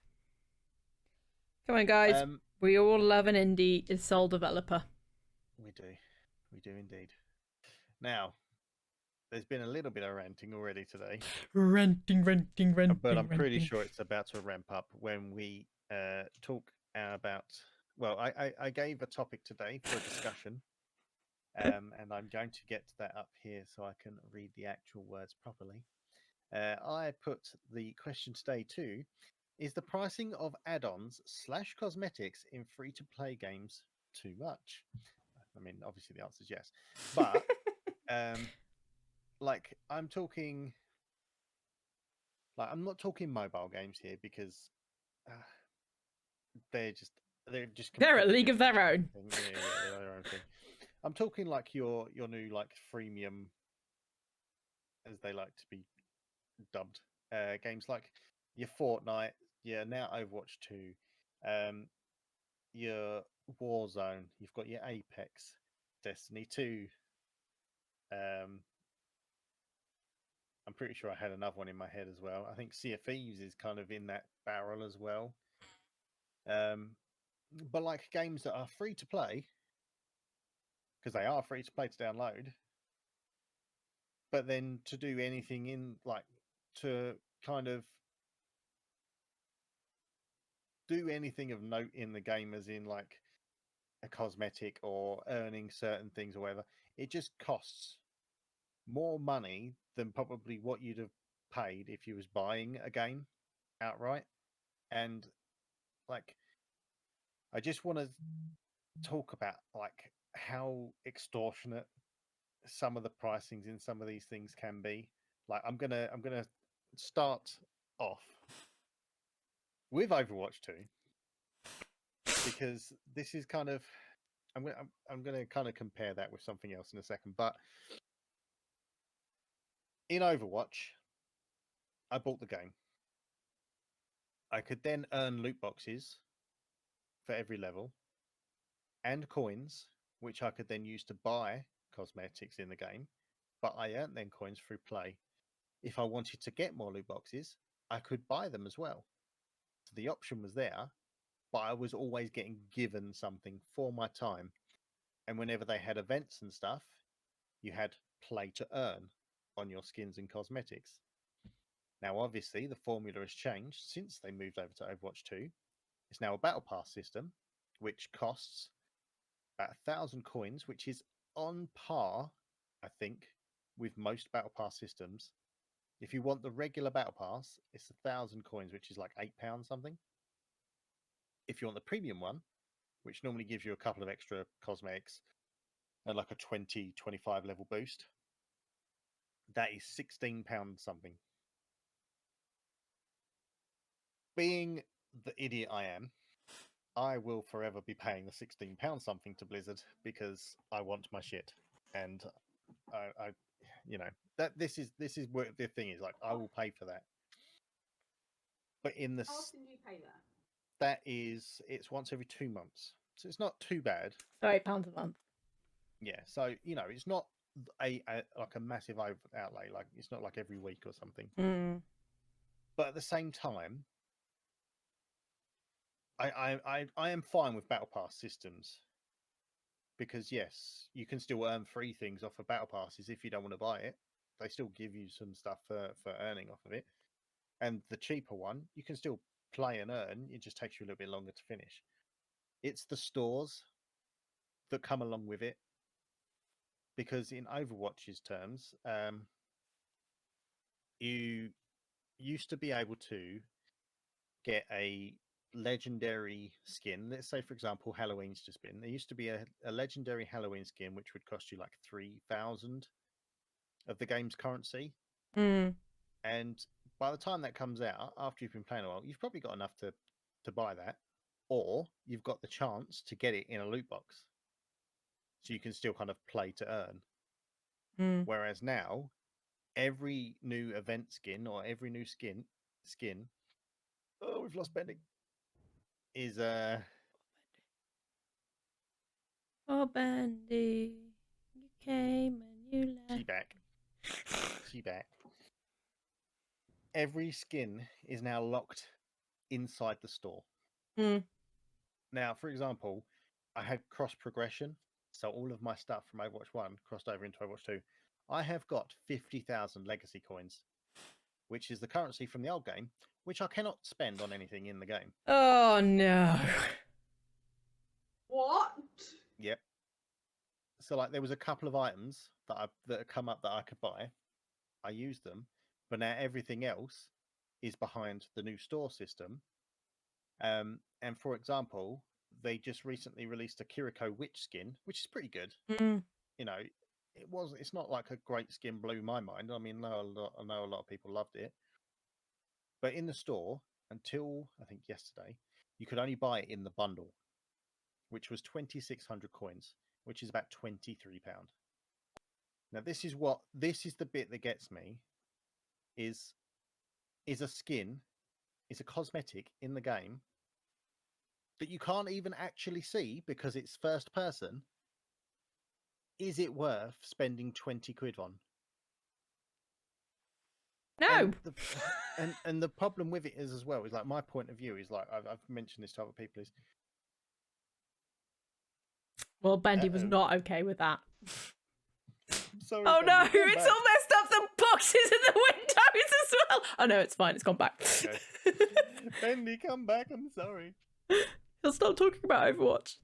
Come on, guys. We all love an indie sole developer. We do indeed. Now, there's been a little bit of ranting already today. Ranting. But I'm pretty sure it's about to ramp up when we talk about... Well, I gave a topic today for a discussion, and I'm going to get that up here so I can read the actual words properly. I put the question today to, is the pricing of add-ons / cosmetics in free-to-play games too much? I mean, obviously the answer is yes. But, like, I'm talking... Like, I'm not talking mobile games here because they're a league of their own. Yeah, they're their own thing. I'm talking like your new like freemium, as they like to be dubbed games like your Fortnite, your now Overwatch 2, your Warzone, you've got your Apex, Destiny 2. I'm pretty sure I had another one in my head as well. I think Sea of Thieves is kind of in that barrel as well. But like games that are free to play, because they are free to play to download, but then to do anything in like to kind of do anything of note in the game, as in like a cosmetic or earning certain things or whatever, it just costs more money than probably what you'd have paid if you was buying a game outright. And like, I just want to talk about like how extortionate some of the pricings in some of these things can be. Like, I'm gonna start off with Overwatch 2 because this is kind of I'm gonna kind of compare that with something else in a second. But in Overwatch, I bought the game. I could then earn loot boxes for every level and coins, which I could then use to buy cosmetics in the game. But I earned then coins through play. If I wanted to get more loot boxes, I could buy them as well. So the option was there, but I was always getting given something for my time. And whenever they had events and stuff, you had play to earn on your skins and cosmetics. Now, obviously, the formula has changed since they moved over to Overwatch 2. It's now a battle pass system, which costs about 1,000 coins, which is on par, I think, with most battle pass systems. If you want the regular battle pass, it's 1,000 coins, which is like £8 something. If you want the premium one, which normally gives you a couple of extra cosmetics and like a 20-25 level boost, that is £16 something. Being the idiot I am, I will forever be paying the £16 something to Blizzard because I want my shit, and I you know, that this is what the thing is. Like, I will pay for that. But in the How often do you pay that? that is, it's once every 2 months, so it's not too bad. So £8 a month. Yeah, so you know, it's not a like a massive outlay. Like, it's not like every week or something. But at the same time, I am fine with battle pass systems because yes, you can still earn free things off of battle passes if you don't want to buy it. They still give you some stuff for earning off of it. And the cheaper one, you can still play and earn. It just takes you a little bit longer to finish. It's the stores that come along with it, because in Overwatch's terms, you used to be able to get a legendary skin. Let's say, for example, Halloween's just been. There used to be a legendary Halloween skin which would cost you like 3,000 of the game's currency. And by the time that comes out, after you've been playing a while, you've probably got enough to buy that, or you've got the chance to get it in a loot box, so you can still kind of play to earn. Whereas now, every new event skin or every new skin, oh, we've lost Bendy, is Oh, Bendy, you came and you left. she back. Every skin is now locked inside the store. Now, for example, I had cross progression, so all of my stuff from Overwatch 1 crossed over into Overwatch 2. I have got 50,000 legacy coins, which is the currency from the old game, which I cannot spend on anything in the game. Oh no. What? Yep. So like, there was a couple of items that had come up that I could buy. I used them, but now everything else is behind the new store system. And for example, they just recently released a Kiriko Witch skin, which is pretty good. You know, it's not like a great skin, blew my mind. I mean, I know a lot of people loved it. But in the store, until I think yesterday, you could only buy it in the bundle, which was 2,600 coins, which is about £23. Now, this is the bit that gets me, is is a skin, is a cosmetic in the game that you can't even actually see because it's first person, is it worth spending 20 quid on? No. And the problem with it is as well is like my point of view is like I've mentioned this to other people is Well, Bendy was not okay with that. sorry. Oh no, Bendy, come it's back. all messed up the boxes in the windows as well. Oh no, it's fine. It's gone back. Okay. Bendy, come back. I'm sorry. He'll stop talking about Overwatch.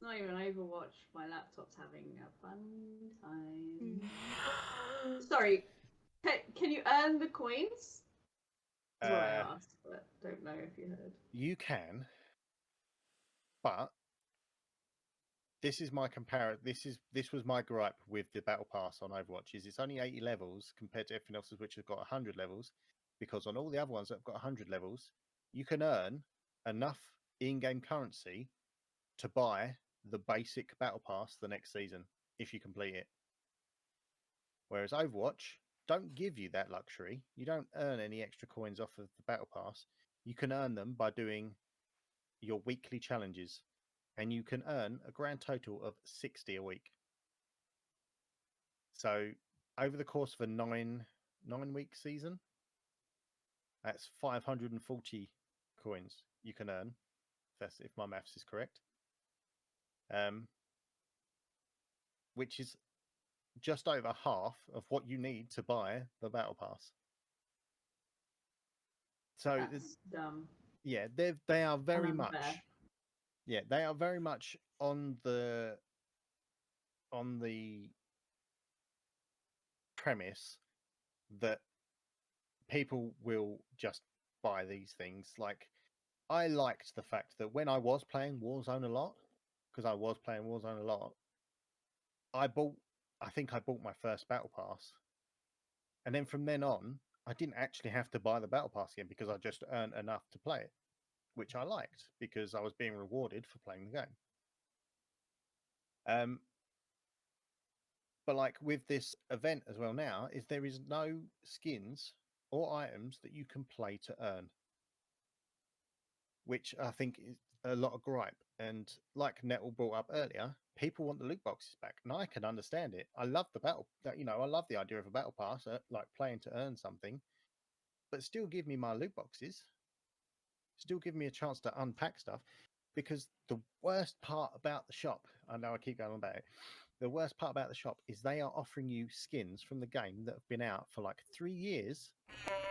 Not even Overwatch. My laptop's having a fun time. Sorry, can you earn the coins? That's what I asked, but don't know if you heard. You can, but this is my this was my gripe with the battle pass on Overwatch is it's only 80 levels compared to everything else which has got 100 levels, because on all the other ones that have got 100 levels, you can earn enough in-game currency to buy the basic battle pass the next season if you complete it. Whereas Overwatch don't give you that luxury. You don't earn any extra coins off of the battle pass. You can earn them by doing your weekly challenges, and you can earn a grand total of 60 a week. So over the course of a nine-week season, that's 540 coins you can earn. If my maths is correct, which is just over half of what you need to buy the battle pass. So That's dumb. Yeah, they are very Unfair. much. Yeah, they are very much on the premise that people will just buy these things. Like, I liked the fact that when I was playing Warzone a lot, because I was playing Warzone a lot, I think I bought my first battle pass, and then from then on, I didn't actually have to buy the battle pass again because I just earned enough to play it, which I liked because I was being rewarded for playing the game. But like with this event as well now, is there is no skins or items that you can play to earn, which I think is a lot of gripe. And like Nettle brought up earlier, people want the loot boxes back, and I can understand it. I love the battle, I love the idea of a battle pass, like playing to earn something, but still give me my loot boxes. Still give me a chance to unpack stuff, because the worst part about the shop, I know I keep going on about it, the worst part about the shop is they are offering you skins from the game that have been out for like 3 years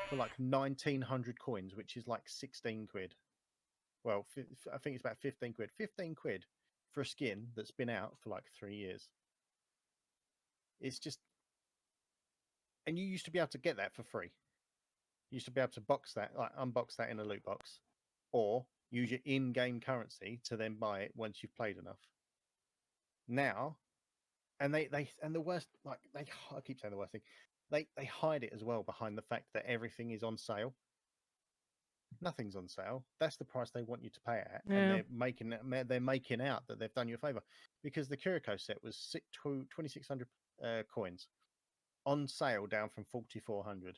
for like 1900 coins, which is like 16 quid. Well, I think it's about 15 quid. 15 quid for a skin that's been out for like 3 years. It's just. And you used to be able to get that for free. You used to be able to unbox that in a loot box, or use your in-game currency to then buy it once you've played enough. Now, and the worst, I keep saying the worst thing, they hide it as well behind the fact that everything is on sale. Nothing's on sale. That's the price they want you to pay it at, and they're making out that they've done you a favor, because the Kiriko set was 2,600 coins on sale, down from 4,400.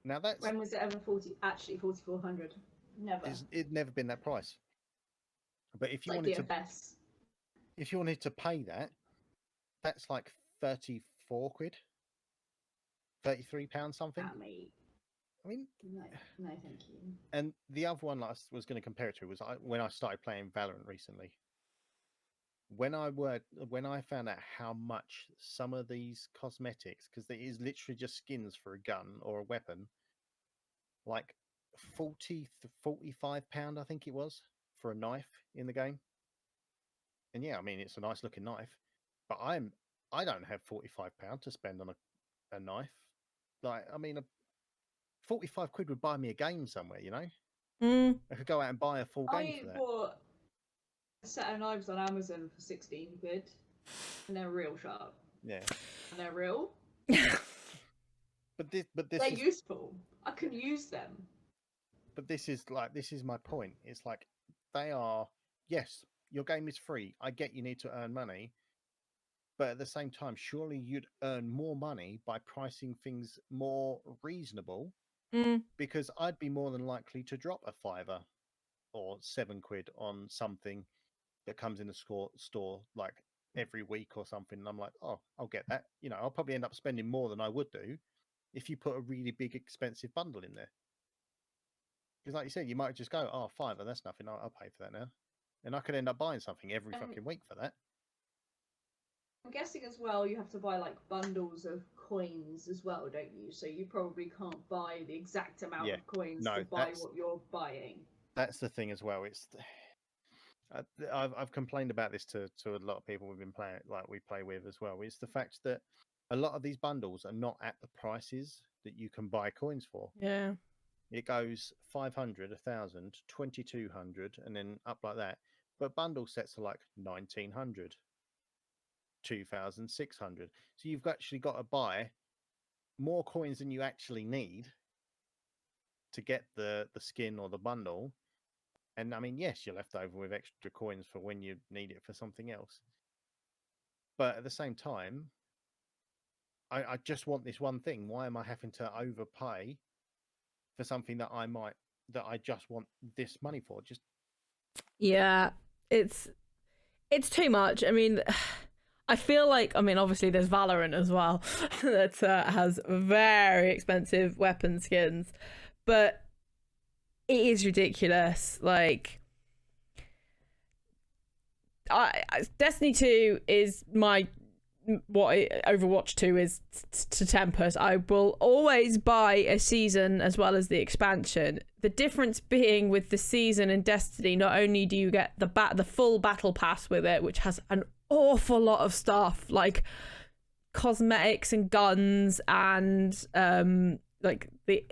Now that's When was it ever 4,400? Never. It's never been that price. But if you Like wanted DFS. if you wanted to pay that, that's like 34 quid, £33 something. Mate. I mean, no, thank you. And the other one I was going to compare it to was when I started playing Valorant recently. When I found out how much some of these cosmetics, because it is literally just skins for a gun or a weapon, like 40 to £45, I think it was, for a knife in the game. And yeah, I mean, it's a nice looking knife, but I don't have £45 to spend on a knife. Like, I mean, 45 quid would buy me a game somewhere, I could go out and buy a full game for that. I bought a set of knives on Amazon for 16 quid, and they're real sharp. Yeah. And they're real. But this they're useful. I can use them. But this is my point. It's like, they are, yes, your game is free. I get you need to earn money, But at the same time, surely you'd earn more money by pricing things more reasonable, because I'd be more than likely to drop a £5 or £7 on something that comes in the store like every week or something. And I'm like, oh, I'll get that. You know, I'll probably end up spending more than I would do if you put a really big, expensive bundle in there. Because like you said, you might just go, oh, £5, that's nothing. I'll pay for that now. And I could end up buying something every fucking week for that. I'm guessing as well you have to buy like bundles of coins as well, don't you? So you probably can't buy the exact amount of coins to buy what you're buying. That's the thing as well. It's I've complained about this to a lot of people we've been playing, like we play with as well. It's the fact that a lot of these bundles are not at the prices that you can buy coins for. Yeah. It goes 500, 1,000, 2,200, and then up like that. But bundle sets are like 1,900. 2,600. So you've actually got to buy more coins than you actually need to get the skin or the bundle. And I mean, yes, you're left over with extra coins for when you need it for something else. But at the same time, I just want this one thing. Why am I having to overpay for something that I just want this money for? Just it's too much. I mean, I feel like, I mean, obviously there's Valorant as well that has very expensive weapon skins, but it is ridiculous. Like, Destiny 2 is Overwatch 2 is to Tempus. I will always buy a season as well as the expansion. The difference being with the season in Destiny, not only do you get the full battle pass with it, which has an awful lot of stuff like cosmetics and guns and like the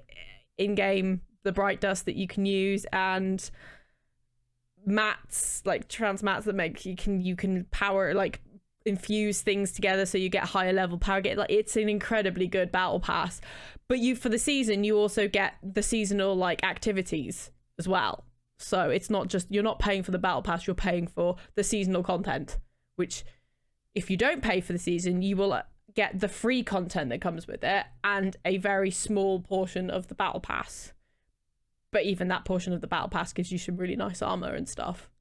in-game the bright dust that you can use and mats, like trans mats that make you can power, like infuse things together so you get higher level power. Like, it's an incredibly good battle pass. But for the season you also get the seasonal like activities as well. So it's not just, you're not paying for the battle pass, you're paying for the seasonal content, which if you don't pay for the season, you will get the free content that comes with it and a very small portion of the battle pass. But even that portion of the battle pass gives you some really nice armor and stuff.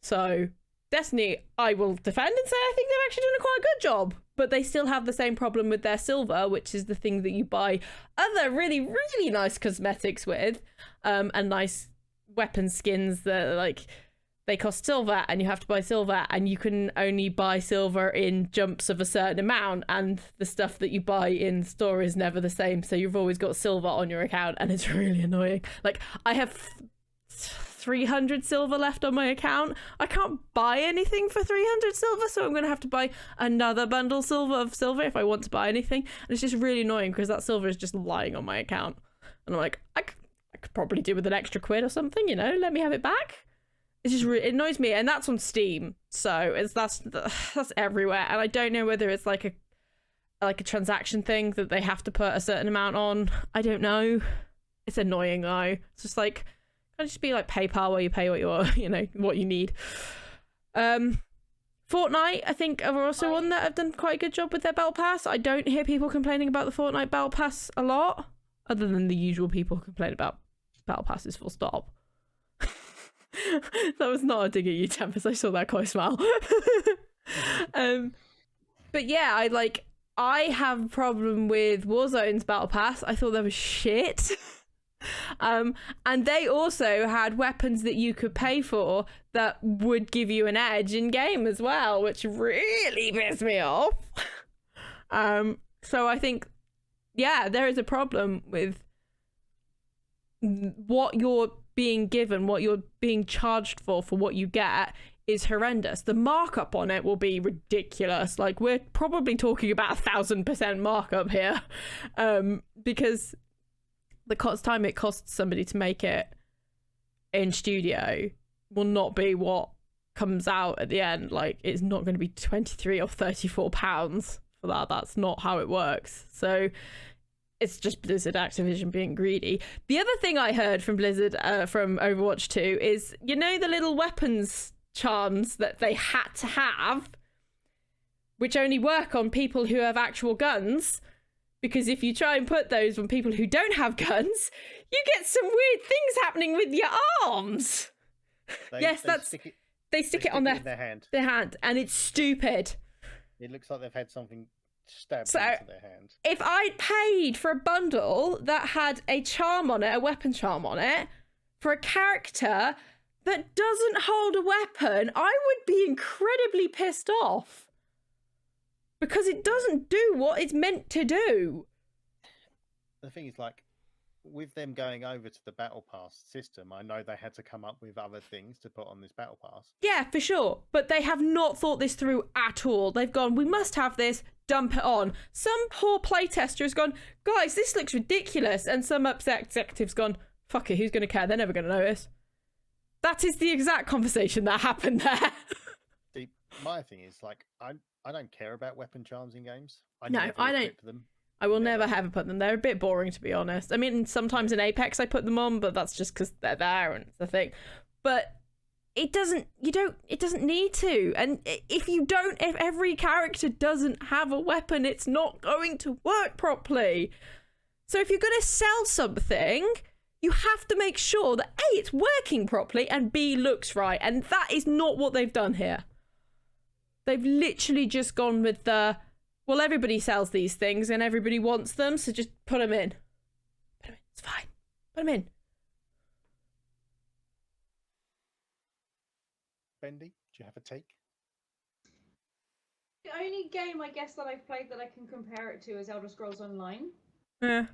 So Destiny, I will defend and say I think they've actually done a quite good job, but they still have the same problem with their silver, which is the thing that you buy other really, really nice cosmetics with, and nice weapon skins that like they cost silver and you have to buy silver and you can only buy silver in jumps of a certain amount and the stuff that you buy in store is never the same. So you've always got silver on your account and it's really annoying. Like, I have 300 silver left on my account. I can't buy anything for 300 silver, so I'm going to have to buy another bundle of silver if I want to buy anything. And it's just really annoying because that silver is just lying on my account. And I'm like, I could probably do with an extra £1 or something, you know, let me have it back. It's just it annoys me, and that's on Steam, so that's everywhere. And I don't know whether it's like a transaction thing that they have to put a certain amount on. I don't know. It's annoying though. It's just like, can it just be like PayPal where you pay what you need. Fortnite, I think, are also one that have done quite a good job with their battle pass. I don't hear people complaining about the Fortnite battle pass a lot, other than the usual people who complain about battle passes full stop. That was not a dig at you, Tempus. I saw that quite smile. But yeah, I have a problem with Warzone's battle pass. I thought that was shit. And they also had weapons that you could pay for that would give you an edge in game as well, which really pissed me off. So I think, yeah, there is a problem with what you're being given, what you're being charged for what you get is horrendous. The markup on it will be ridiculous. Like, we're probably talking about 1,000% markup here, because the time it costs somebody to make it in studio will not be what comes out at the end. Like, it's not going to be 23 or 34 pounds for that. That's not how it works. So it's just Blizzard Activision being greedy. The other thing I heard from Blizzard from Overwatch 2 is, you know, the little weapons charms that they had to have, which only work on people who have actual guns. Because if you try and put those on people who don't have guns, you get some weird things happening with your arms. They stick it on their hand, and it's stupid. It looks like they've had something stabbed into their hand. If I'd paid for a bundle that had a charm on it, a weapon charm on it, for a character that doesn't hold a weapon, I would be incredibly pissed off. Because it doesn't do what it's meant to do. The thing is, like, with them going over to the Battle Pass system, I know they had to come up with other things to put on this Battle Pass. Yeah, for sure. But they have not thought this through at all. They've gone, we must have this, dump it on. Some poor playtester has gone, guys, this looks ridiculous. And some upset executive's gone, fuck it, who's going to care? They're never going to notice. That is the exact conversation that happened there. My thing is, like, I don't care about weapon charms in games. I don't. Them. I will never ever put them. They're a bit boring, to be honest. I mean, sometimes in Apex I put them on, but that's just because they're there and it's the thing. But it doesn't need to. And if every character doesn't have a weapon, it's not going to work properly. So if you're going to sell something, you have to make sure that A, it's working properly, and B, looks right. And that is not what they've done here. They've literally just gone with the, well, everybody sells these things and everybody wants them, so just put them in. Put them in. It's fine. Put them in. Bendy, do you have a take? The only game, I guess, that I've played that I can compare it to is Elder Scrolls Online. Yeah.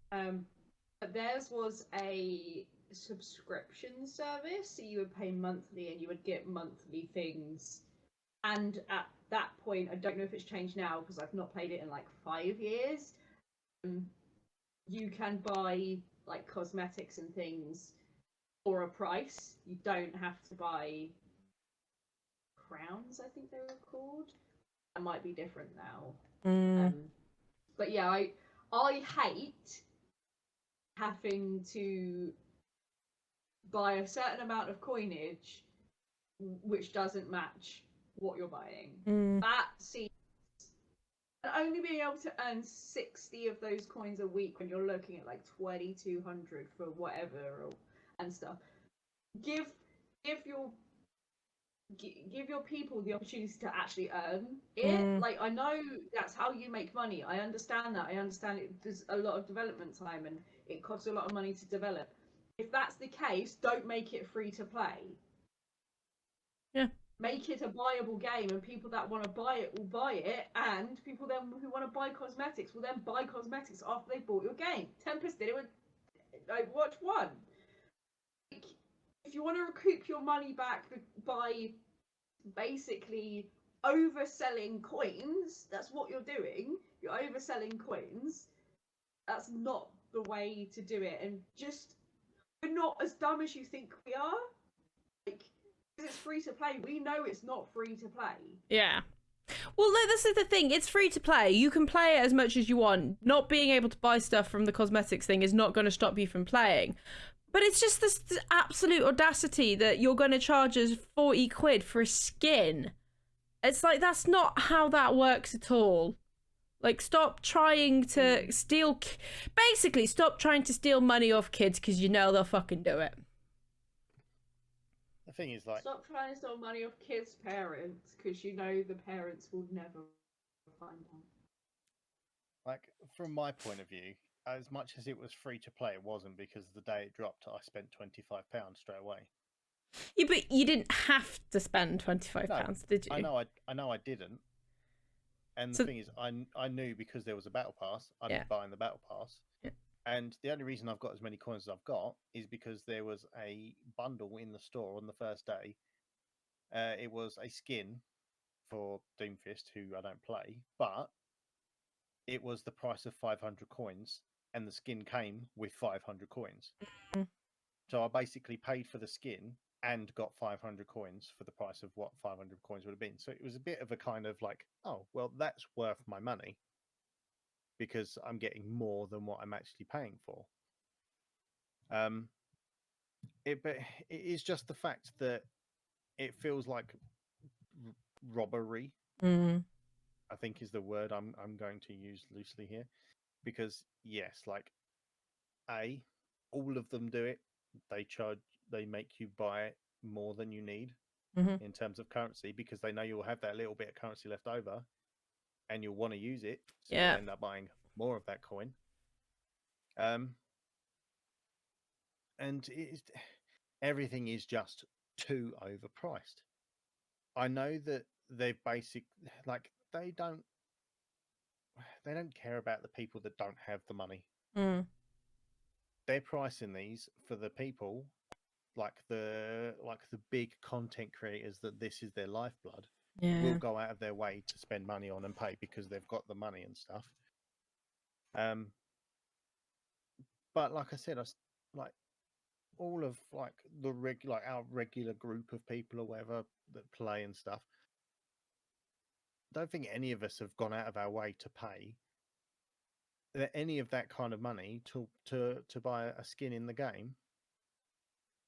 But theirs was a subscription service, so you would pay monthly and you would get monthly things. And at that point, I don't know if it's changed now because I've not played it in like 5 years. You can buy like cosmetics and things for a price. You don't have to buy crowns, I think they were called. That might be different now. But yeah, I hate having to buy a certain amount of coinage which doesn't match what you're buying. That seems, and only being able to earn 60 of those coins a week when you're looking at like 2,200 for whatever and stuff. Give your people the opportunity to actually earn it. Like, I know that's how you make money. I understand that. I understand there's a lot of development time and it costs a lot of money to develop. If that's the case, don't make it free to play. Yeah. Make it a buyable game, and people that want to buy it will buy it, and people then who want to buy cosmetics will then buy cosmetics after they've bought your game. Tempusbe did it with Overwatch 1. Like, if you want to recoup your money back by basically overselling coins, that's what you're doing. You're overselling coins. That's not the way to do it, and just, we're not as dumb as you think we are. Like, it's free to play. We know it's not free to play. Yeah. Well, no, this is the thing. It's free to play. You can play it as much as you want. Not being able to buy stuff from the cosmetics thing is not going to stop you from playing. But it's just this absolute audacity that you're going to charge us 40 quid for a skin. It's like, that's not how that works at all. Like, stop trying to steal... Basically, stop trying to steal money off kids because you know they'll fucking do it. The thing is, like, stop trying to steal money off kids' parents because you know the parents will never find out. Like, from my point of view, as much as it was free to play, it wasn't, because the day it dropped, I spent £25 straight away. Yeah, but you didn't have to spend £25, did you? I know I didn't. And the thing is, I knew because there was a battle pass, I'd be buying the battle pass. Yeah. And the only reason I've got as many coins as I've got is because there was a bundle in the store on the first day. It was a skin for Doomfist, who I don't play, but it was the price of 500 coins, and the skin came with 500 coins. So I basically paid for the skin and got 500 coins for the price of what 500 coins would have been. So it was a bit of a kind of like, oh, well, that's worth my money, because I'm getting more than what I'm actually paying for. But it is just the fact that it feels like robbery. I think is the word I'm going to use loosely here, because yes, like all of them do it. They make you buy more than you need Mm-hmm. in terms of currency, because they know you'll have that little bit of currency left over and you'll want to use it, so Yeah. you'll end up buying more of that coin. And everything is just too overpriced. I know that they don't care about the people that don't have the money. Mm. They're pricing these for the people like the big content creators that this is their lifeblood, will Yeah. go out of their way to spend money on and pay because they've got the money and stuff. But like I said, like all of like our regular group of people or whatever that play and stuff, I don't think any of us have gone out of our way to pay any of that kind of money to buy a skin in the game.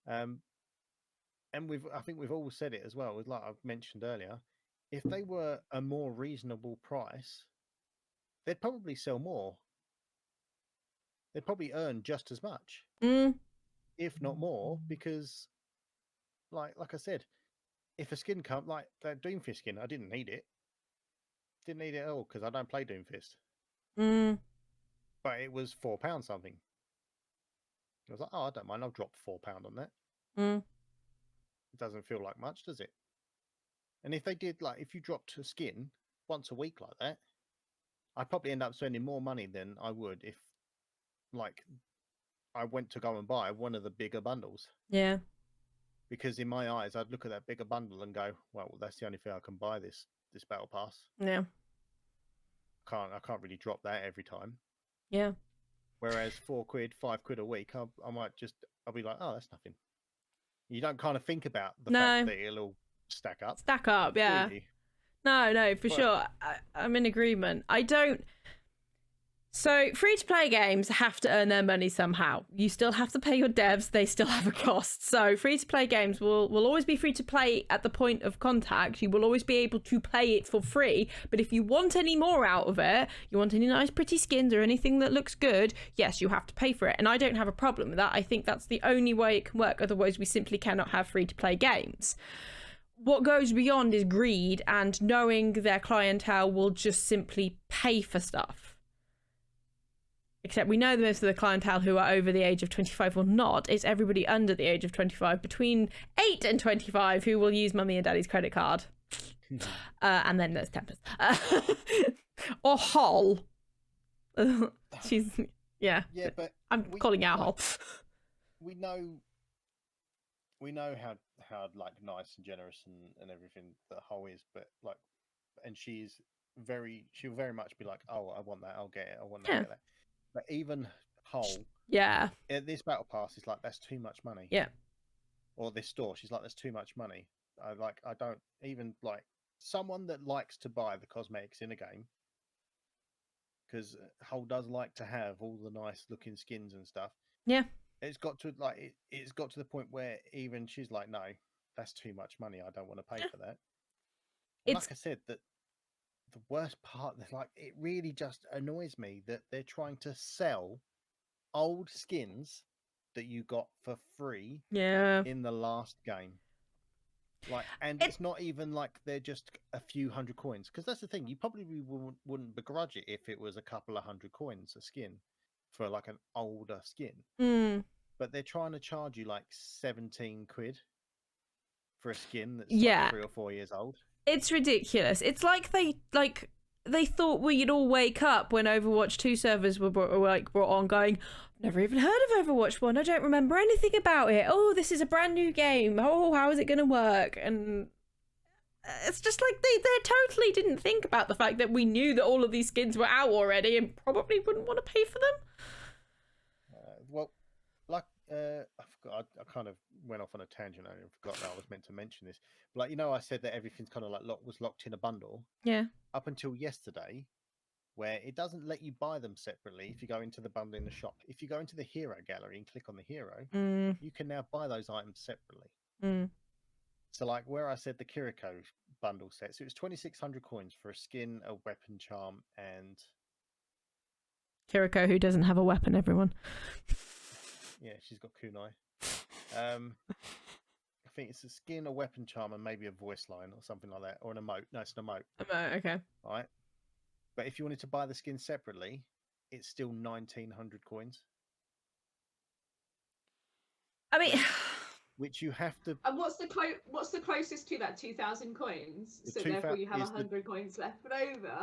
And I think we've all said it as well, like I've mentioned earlier. If they were a more reasonable price, they'd probably sell more. They'd probably earn just as much, if not more, because like I said, if a skin come like that Doomfist skin, I didn't need it. Didn't need it at all because I don't play Doomfist. But it was £4 something. I was like, oh, I don't mind. I'll drop £4 on that. It doesn't feel like much, does it? And if they did, like, if you dropped a skin once a week like that, I'd probably end up spending more money than I would if, like, I went to go and buy one of the bigger bundles. Yeah. Because in my eyes, I'd look at that bigger bundle and go, well, that's the only thing I can buy this battle pass. Yeah. I can't really drop that every time. Yeah. Whereas £4, £5 a week, I'll be like, oh, that's nothing. You don't kind of think about the fact that it'll stack up. Stack up, yeah. Really. No, for sure. I'm in agreement. So free-to-play games have to earn their money somehow. You still have to pay your devs. They still have a cost. So free-to-play games will always be free-to-play at the point of contact. You will always be able to play it for free. But if you want any more out of it, you want any nice pretty skins or anything that looks good, yes, you have to pay for it. And I don't have a problem with that. I think that's the only way it can work. Otherwise, we simply cannot have free-to-play games. What goes beyond is greed and knowing their clientele will just simply pay for stuff. Except we know most of the clientele who are over the age of 25 will not. It's everybody under the age of 25, between 8 and 25, who will use mummy and daddy's credit card. And then there's Tempus. Or Hol. She's, yeah. Yeah, but I'm calling out Hol. We know how like nice and generous and everything that Hol is, but like, and she'll very much be like, oh, I want that, I'll get it, I want that, I'll get that. But even Hol, yeah, at this battle pass is like, that's too much money. Yeah. Or this store, she's like, that's too much money. I don't even like someone that likes to buy the cosmetics in a game, because Hol does like to have all the nice looking skins and stuff. Yeah. It's got to it's got to the point where even she's like, no, that's too much money. I don't want to pay for that. Like I said, that the worst part, like, it really just annoys me that they're trying to sell old skins that you got for free in the last game. Like, and it's not even like they're just a few hundred coins, because that's the thing. You probably wouldn't begrudge it if it was a couple of hundred coins a skin for like an older skin. But they're trying to charge you like 17 quid for a skin that's like 3 or 4 years old. It's ridiculous. It's like they thought we'd all wake up when Overwatch 2 servers were brought on going, never even heard of Overwatch 1. I don't remember anything about it. Oh, this is a brand new game. Oh, how is it going to work? And it's just like they totally didn't think about the fact that we knew that all of these skins were out already and probably wouldn't want to pay for them. I forgot. I kind of went off on a tangent and forgot that I was meant to mention this. But like, I said that everything's kind of like was locked in a bundle. Yeah. Up until yesterday, where it doesn't let you buy them separately if you go into the bundle in the shop. If you go into the hero gallery and click on the hero, you can now buy those items separately. So like where I said the Kiriko bundle set. So it was 2,600 coins for a skin, a weapon charm, and Kiriko, who doesn't have a weapon, everyone. yeah, she's got kunai. I think it's a skin, a weapon charm, and maybe a voice line or something like that, or an emote. No, it's an emote. Okay. Right. But if you wanted to buy the skin separately, it's still 1,900 coins. I mean, which you have to. And what's the closest to that 2,000 coins? The So 2,000 therefore you have is the- 100 coins left over.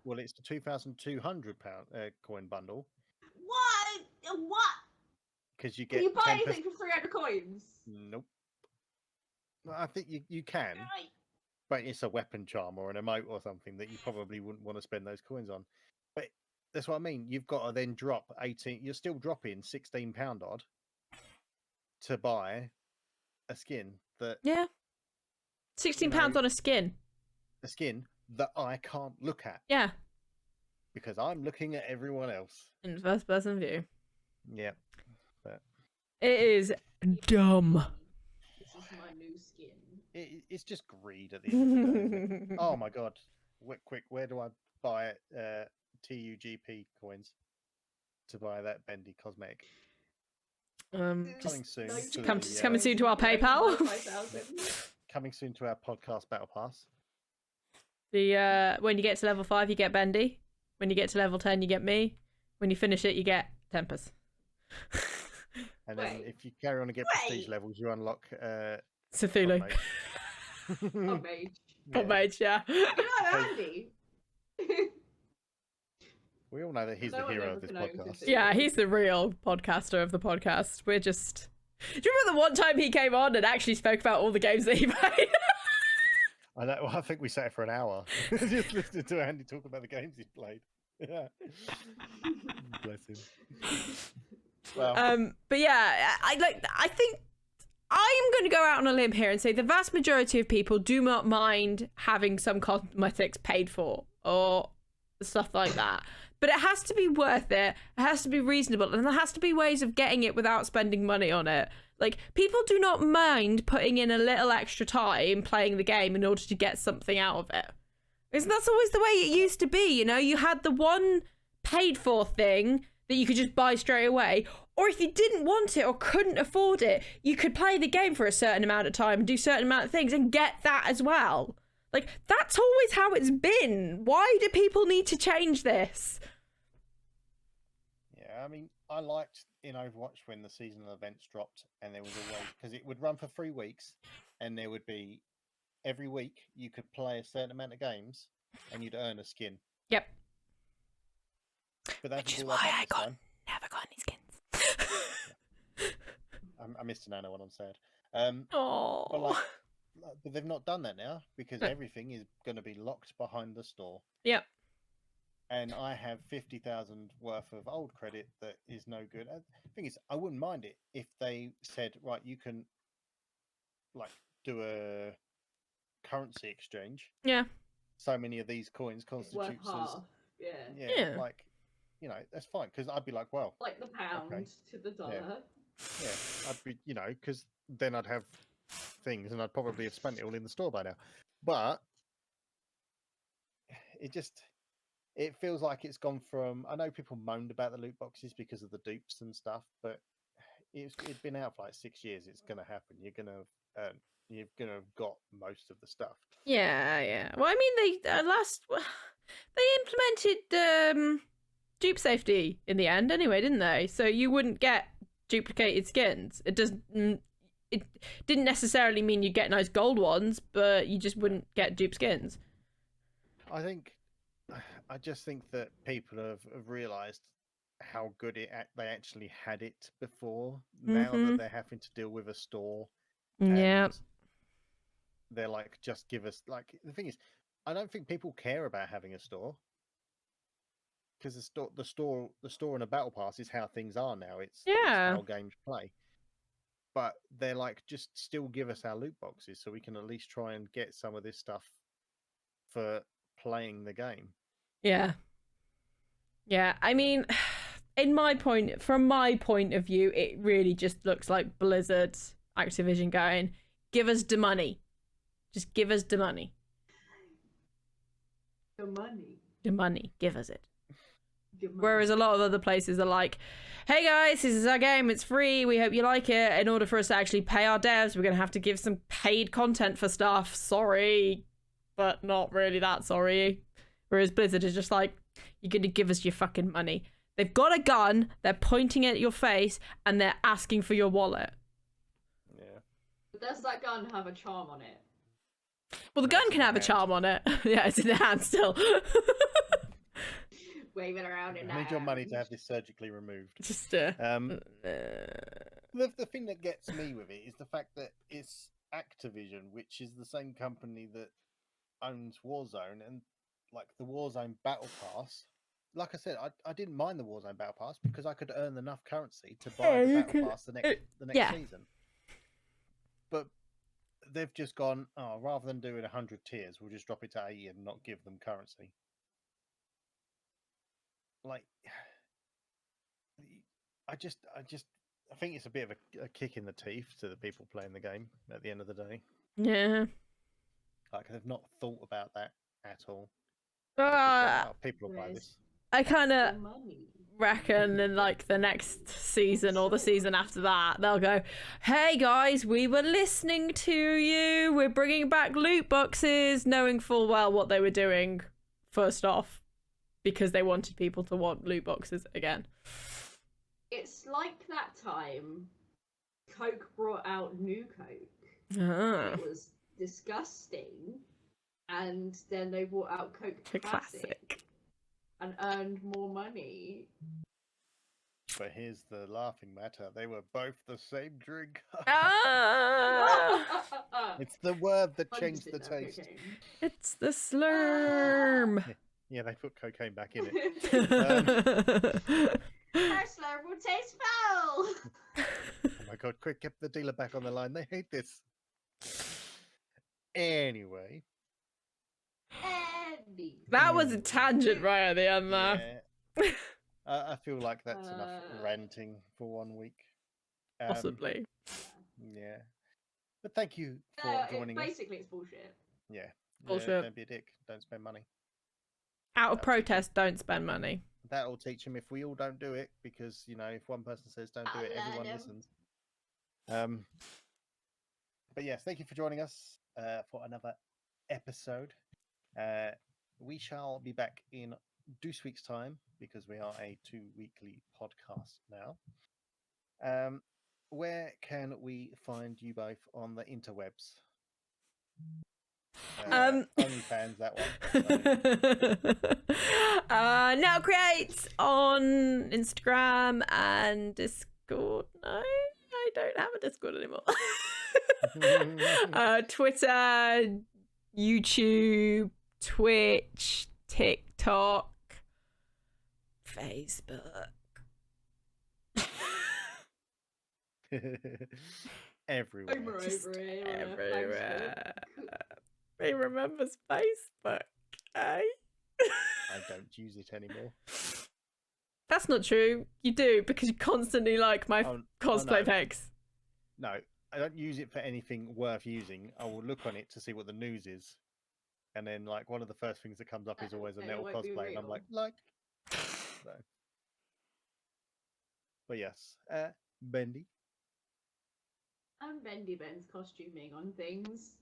Well, it's the £2,200 coin bundle What? because you Can get. you buy 10%. anything for 300 coins? Nope. Well, I think you can, Right. but it's a weapon charm or an emote or something that you probably wouldn't want to spend those coins on. But that's what I mean. You've got to then drop 18. You're still dropping £16 odd to buy a skin that. yeah. £16 on a skin. A skin that I can't look at Yeah. because I'm looking at everyone else. In first person view. Yeah. But It is dumb. This is my new skin. it's just greed at the end of the day, isn't it? Oh my god. Quick, where do I buy TUGP coins to buy that Bendy cosmetic? Coming Just soon. Nice. to Coming the, soon to our PayPal. 5,000. coming soon to our podcast battle pass. The when you get to level 5, you get Bendy. When you get to level 10, you get me. When you finish it, you get Tempus. And then Wait. if you carry on and get prestige levels, you unlock Cthulhu. Oh, mage. Pot mage, yeah. You know, Andy. We all know that he's No the one hero ever of this can own podcast. Cthulhu. Yeah, he's the real podcaster of the podcast. We're just. Do you remember the one time he came on and actually spoke about all the games that he played? I know. Well, I think we sat for an hour just listening to Andy talk about the games he's played. Yeah. Bless him. Well, But yeah, I think I am going to go out on a limb here and say the vast majority of people do not mind having some cosmetics paid for or stuff like that. But it has to be worth it. It has to be reasonable, and there has to be ways of getting it without spending money on it. Like, people do not mind putting in a little extra time playing the game in order to get something out of it. Because that's always the way it used to be, you know? You had the one paid for thing that you could just buy straight away. Or if you didn't want it or couldn't afford it, you could play the game for a certain amount of time and do certain amount of things and get that as well. Like, that's always how it's been. Why do people need to change this? yeah, I mean, I liked in Overwatch when the seasonal events dropped and there was always, because it would run for 3 weeks and there would be, every week you could play a certain amount of games and you'd earn a skin. Yep. But that's Which is all why happened I this got time. never got any skins. I missed an Anna when I'm sad. Oh. But they've not done that now because No. everything is going to be locked behind the store. Yep. And I have 50,000 worth of old credit that is no good. The thing is, I wouldn't mind it if they said, right, you can like do a currency exchange. Yeah. So many of these coins Worth constitutes as half. Yeah. Yeah. like, you know, that's fine because I'd be like, well, Like the pound Okay. to the dollar. yeah, I'd be, you know, because then I'd have things and I'd probably have spent it all in the store by now. But it feels like it's gone from, I know people moaned about the loot boxes because of the dupes and stuff, but it'd been out for like 6 years. It's going to happen. You're going to have got most of the stuff. Yeah. Well, I mean, they implemented dupe safety in the end anyway, didn't they? So you wouldn't get duplicated skins. It didn't necessarily mean you get nice gold ones, but you just wouldn't get dupe skins. I just think that people have realised how good they actually had it before. Now that they're having to deal with a store, Yeah. and they're like, just give us, like, the thing is, I don't think people care about having a store because the store and a battle pass is how things are now. It's how games play. But they're like, just still give us our loot boxes so we can at least try and get some of this stuff for playing the game. Yeah. I mean, from my point of view, it really just looks like Blizzard, Activision going, give us the money. Just give us the money. The money. The money, give us it. The money. Whereas a lot of other places are like, hey guys, this is our game, it's free, we hope you like it. In order for us to actually pay our devs, we're going to have to give some paid content for stuff. Sorry, but not really that sorry. Whereas Blizzard is just like, you're going to give us your fucking money. They've got a gun, they're pointing it at your face, and they're asking for your wallet. Yeah. Does that gun have a charm on it? Well, the No, gun it's can in have the a charm on it. Yeah, it's in the hand still. Wave it around in I need your money to have this surgically removed. Just, The thing that gets me with it is the fact that it's Activision, which is the same company that owns Warzone, and like the Warzone Battle Pass. Like I said, I didn't mind the Warzone Battle Pass because I could earn enough currency to buy the Battle Pass the next season. But they've just gone, oh, rather than doing 100 tiers, we'll just drop it to 80 and not give them currency. Like, I think it's a bit of a kick in the teeth to the people playing the game at the end of the day. yeah. Like, they've not thought about that at all. They've just gone, oh, people will buy this. I kind of The money. reckon in like the next season or the season after that, they'll go, hey guys, we were listening to you. We're bringing back loot boxes, knowing full well what they were doing first off, because they wanted people to want loot boxes again. It's like that time Coke brought out New Coke. Ah, It was disgusting. And then they brought out Coke the Classic classic. and earned more money. But here's the laughing matter. They were both the same drink. Ah, It's the word that I changed just the didn't know taste. cocaine. it's the slurm. Yeah, they put cocaine back in it. Our slurm will taste foul. Oh my god, quick, get the dealer back on the line. They hate this. Anyway. Andy. That was a tangent right at the end there. Yeah. I feel like that's enough ranting for 1 week. Possibly. Yeah. But thank you for joining us. Basically, it's bullshit. Yeah. Bullshit. Don't be a dick. Don't spend money. Out of protest, don't spend money. That'll teach them if we all don't do it, because, you know, if one person says don't do it, everyone listens. But yes, thank you for joining us for another episode. We shall be back in 2 weeks' time, because we are a 2-weekly podcast now. Where can we find you both on the interwebs? OnlyFans, that one. Nettlecreates on Instagram and Discord. No, I don't have a Discord anymore. Twitter, YouTube, Twitch, TikTok, Facebook. Everywhere. Everywhere. He remembers Facebook, eh? I don't use it anymore. That's not true. You do, because you constantly like my cosplay no. pics. No, I don't use it for anything worth using. I will look on it to see what the news is. And then, like, one of the first things that comes up is always a Nettle cosplay. And I'm like. So. But yes, Bendy. I'm Bendy Ben's costuming on things.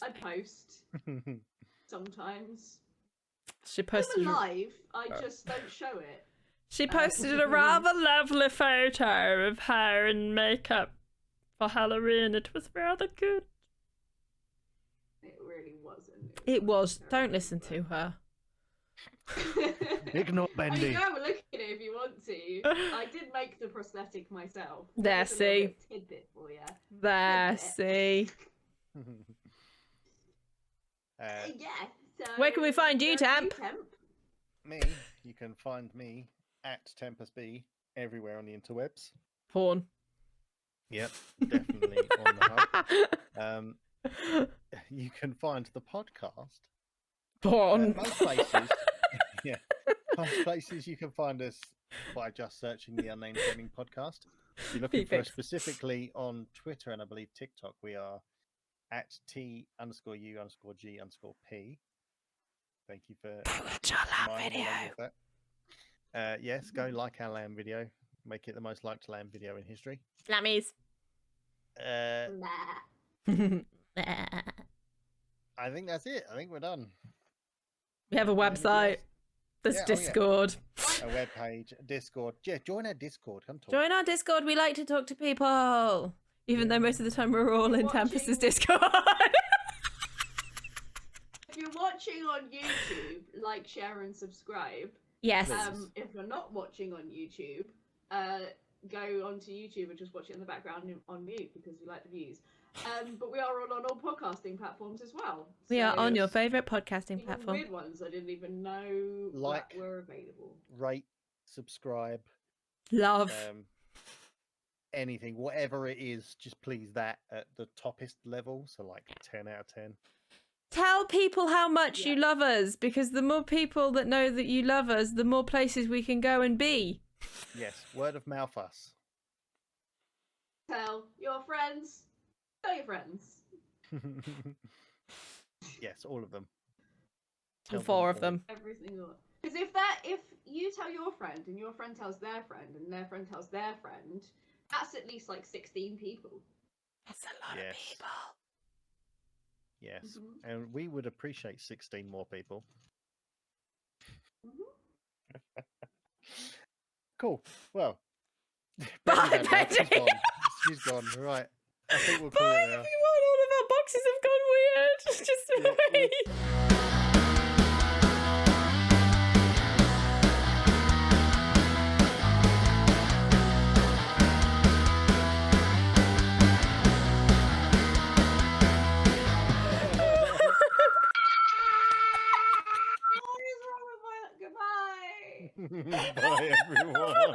I post sometimes. She posted. I'm alive. I just don't show it. She posted a rather lovely photo of her in makeup for Halloween. It was rather good. It really wasn't. It was. Don't listen to her. Ignore Bendy. You can have a look at it if you want to. I did make the prosthetic myself. There, There's a little see. bit of tidbit for you. There, see. Yeah. So, Where can we find you, Temp? Me, you can find me at Tempusbe everywhere on the interwebs. Porn. Yep, definitely on the hub. You can find the podcast. Porn. Most places, yeah, most places you can find us by just searching the Unnamed Gaming Podcast. If you're looking for us specifically on Twitter and I believe TikTok, we are at T_U_G_P. Thank you for Watch our lamb smiling video. along with that. Yes, go like our lamb video. Make it the most liked lamb video in history. Lammies. Nah. I think that's it. I think we're done. We have a Anything website. else? There's Yeah, oh yeah. Discord. A webpage, Discord. Yeah, join our Discord. Come talk. Join our Discord. We like to talk to people. Even though most of the time we're all in Tempus's Watching- Discord. If you're watching on YouTube, like, share, and subscribe. Yes. If you're not watching on YouTube, go onto YouTube and just watch it in the background on mute because we like the views. But we are on all podcasting platforms as well. We are on your Yes. favourite podcasting even platform. weird ones I didn't even know Like- that were available. Rate, subscribe, Love. anything, whatever it is, just please that at the toppest level. So like 10 out of 10. Tell people how much you Yeah. love us, because the more people that know that you love us, the more places we can go and be. Yes, word of mouth us. Tell your friends. Tell your friends. Yes, all of them. All Tell 4 of all. them. Every single. Because if you tell your friend and your friend tells their friend and their friend tells their friend, that's at least like 16 people. That's a lot Yes. of people. Yes, Mhm. and we would appreciate 16 more people. Mhm. Cool. Well, Bye, Bendy's had enough. She's Bendy. gone. She's gone. Right. I think we'll call Bye, it everyone. there. All of our boxes have gone weird. Just Yeah, wait. What is wrong with my goodbye? Bye, everyone.